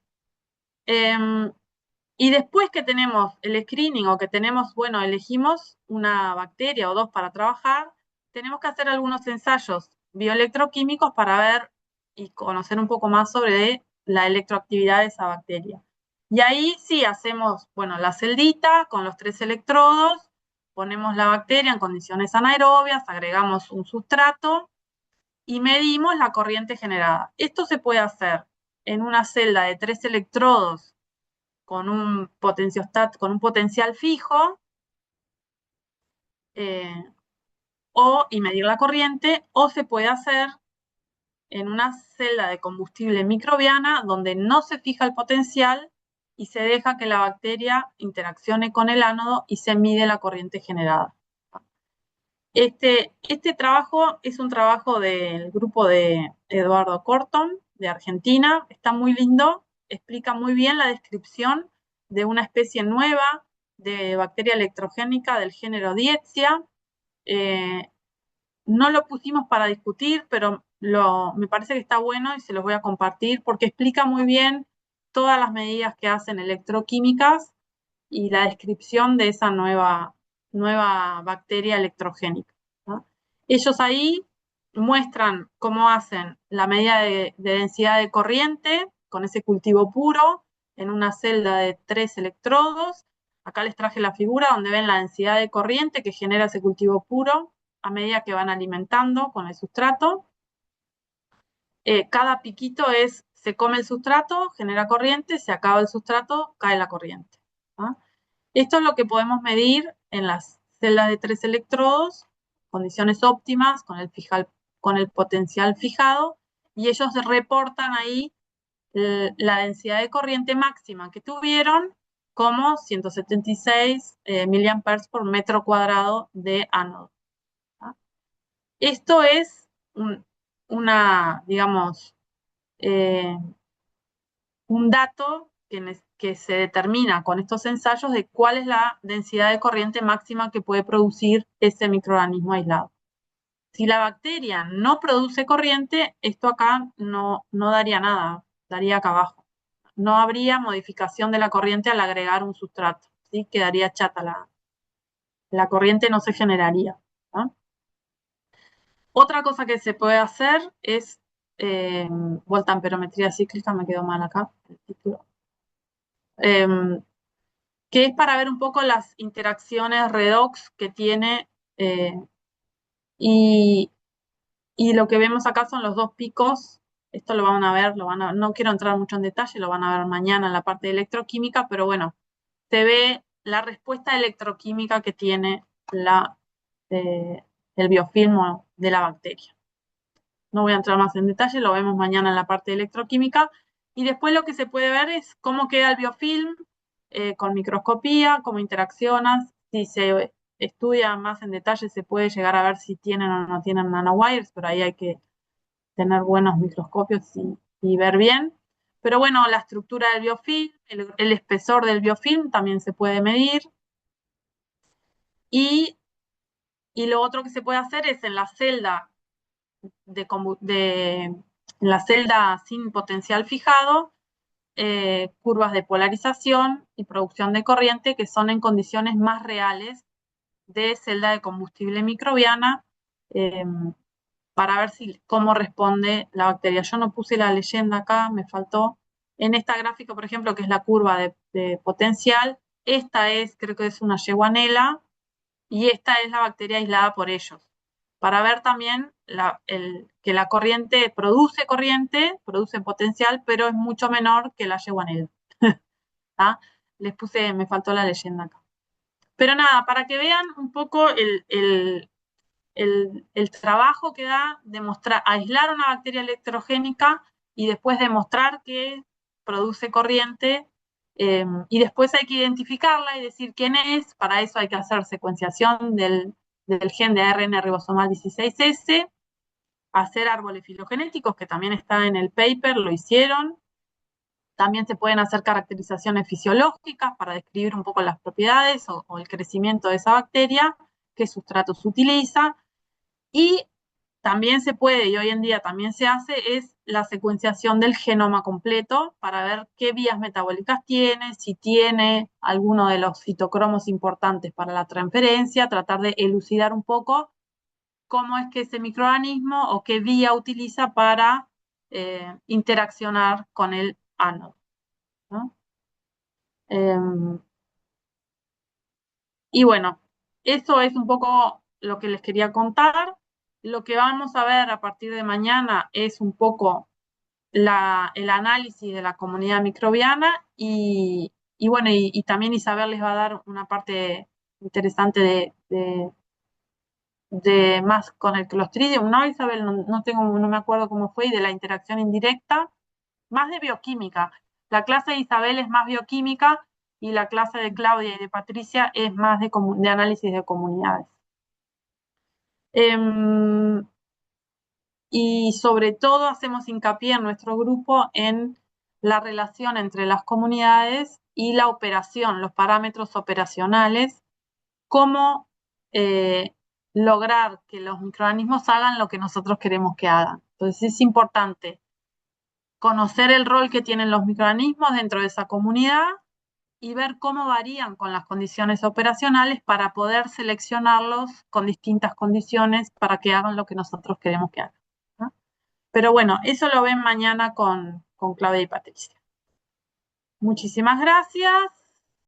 [SPEAKER 1] Y después que tenemos el screening o que tenemos, bueno, elegimos una bacteria o dos para trabajar, tenemos que hacer algunos ensayos bioelectroquímicos para ver y conocer un poco más sobre la electroactividad de esa bacteria. Y ahí sí hacemos, bueno, la celdita con los 3 electrodos, ponemos la bacteria en condiciones anaerobias, agregamos un sustrato y medimos la corriente generada. Esto se puede hacer en una celda de 3 electrodos con un potencial fijo y medir la corriente, o se puede hacer en una celda de combustible microbiana donde no se fija el potencial y se deja que la bacteria interaccione con el ánodo y se mide la corriente generada. Este trabajo es un trabajo del grupo de Eduardo Corton, de Argentina. Está muy lindo, explica muy bien la descripción de una especie nueva de bacteria electrogénica del género Dietzia. No lo pusimos para discutir, pero me parece que está bueno y se los voy a compartir porque explica muy bien todas las medidas que hacen electroquímicas y la descripción de esa nueva bacteria electrogénica, ¿no? Ellos ahí muestran cómo hacen la medida de densidad de corriente con ese cultivo puro en una celda de 3 electrodos. Acá les traje la figura donde ven la densidad de corriente que genera ese cultivo puro a medida que van alimentando con el sustrato. Cada piquito se come el sustrato, genera corriente, se acaba el sustrato, cae la corriente, ¿no? Esto es lo que podemos medir en las celdas de 3 electrodos, condiciones óptimas, con el potencial fijado, y ellos reportan ahí la densidad de corriente máxima que tuvieron como 176 miliamperes por metro cuadrado de ánodo, ¿no? Esto es digamos, un dato que se determina con estos ensayos de cuál es la densidad de corriente máxima que puede producir ese microorganismo aislado. Si la bacteria no produce corriente, esto acá no daría nada, daría acá abajo. No habría modificación de la corriente al agregar un sustrato, ¿sí? Quedaría chata la corriente, no se generaría, ¿no? Otra cosa que se puede hacer es voltamperometría cíclica, me quedó mal acá el título, que es para ver un poco las interacciones redox que tiene, y lo que vemos acá son los dos picos. Esto lo van a ver, no quiero entrar mucho en detalle, lo van a ver mañana en la parte de electroquímica, pero bueno, se ve la respuesta electroquímica que tiene el biofilm de la bacteria. No voy a entrar más en detalle, lo vemos mañana en la parte de electroquímica. Y después lo que se puede ver es cómo queda el biofilm con microscopía, cómo interacciona. Si se estudia más en detalle, se puede llegar a ver si tienen o no tienen nanowires, pero ahí hay que tener buenos microscopios y ver bien. Pero bueno, la estructura del biofilm, el espesor del biofilm también se puede medir. Y lo otro que se puede hacer es en la celda en la celda sin potencial fijado, curvas de polarización y producción de corriente que son en condiciones más reales de celda de combustible microbiana, para ver cómo responde la bacteria. Yo no puse la leyenda acá, me faltó. En esta gráfica, por ejemplo, que es la curva de potencial, esta creo que es una Yeguanella, y esta es la bacteria aislada por ellos. Para ver también que la corriente, produce potencial, pero es mucho menor que la Yeguanella. ¿Ah? Me faltó la leyenda acá. Pero nada, para que vean un poco el trabajo que da demostrar, aislar una bacteria electrogénica y después demostrar que produce corriente, y después hay que identificarla y decir quién es. Para eso hay que hacer secuenciación del gen de ARN ribosomal 16S, hacer árboles filogenéticos, que también está en el paper, lo hicieron. También se pueden hacer caracterizaciones fisiológicas para describir un poco las propiedades o el crecimiento de esa bacteria, qué sustratos utiliza. Y también se puede, y hoy en día también se hace, es la secuenciación del genoma completo para ver qué vías metabólicas tiene, si tiene alguno de los citocromos importantes para la transferencia, tratar de elucidar un poco cómo es que ese microorganismo o qué vía utiliza para interaccionar con el ánodo, ¿no? Y bueno, eso es un poco lo que les quería contar. Lo que vamos a ver a partir de mañana es un poco el análisis de la comunidad microbiana y bueno, y también Isabel les va a dar una parte interesante de más con el Clostridium, ¿no, Isabel? No me acuerdo cómo fue, y de la interacción indirecta, más de bioquímica. La clase de Isabel es más bioquímica y la clase de Claudia y de Patricia es más de análisis de comunidades. Y sobre todo hacemos hincapié en nuestro grupo en la relación entre las comunidades y la operación, los parámetros operacionales, cómo lograr que los microorganismos hagan lo que nosotros queremos que hagan. Entonces es importante conocer el rol que tienen los microorganismos dentro de esa comunidad y ver cómo varían con las condiciones operacionales para poder seleccionarlos con distintas condiciones para que hagan lo que nosotros queremos que hagan, ¿no? Pero bueno, eso lo ven mañana con Claudia y Patricia. Muchísimas gracias.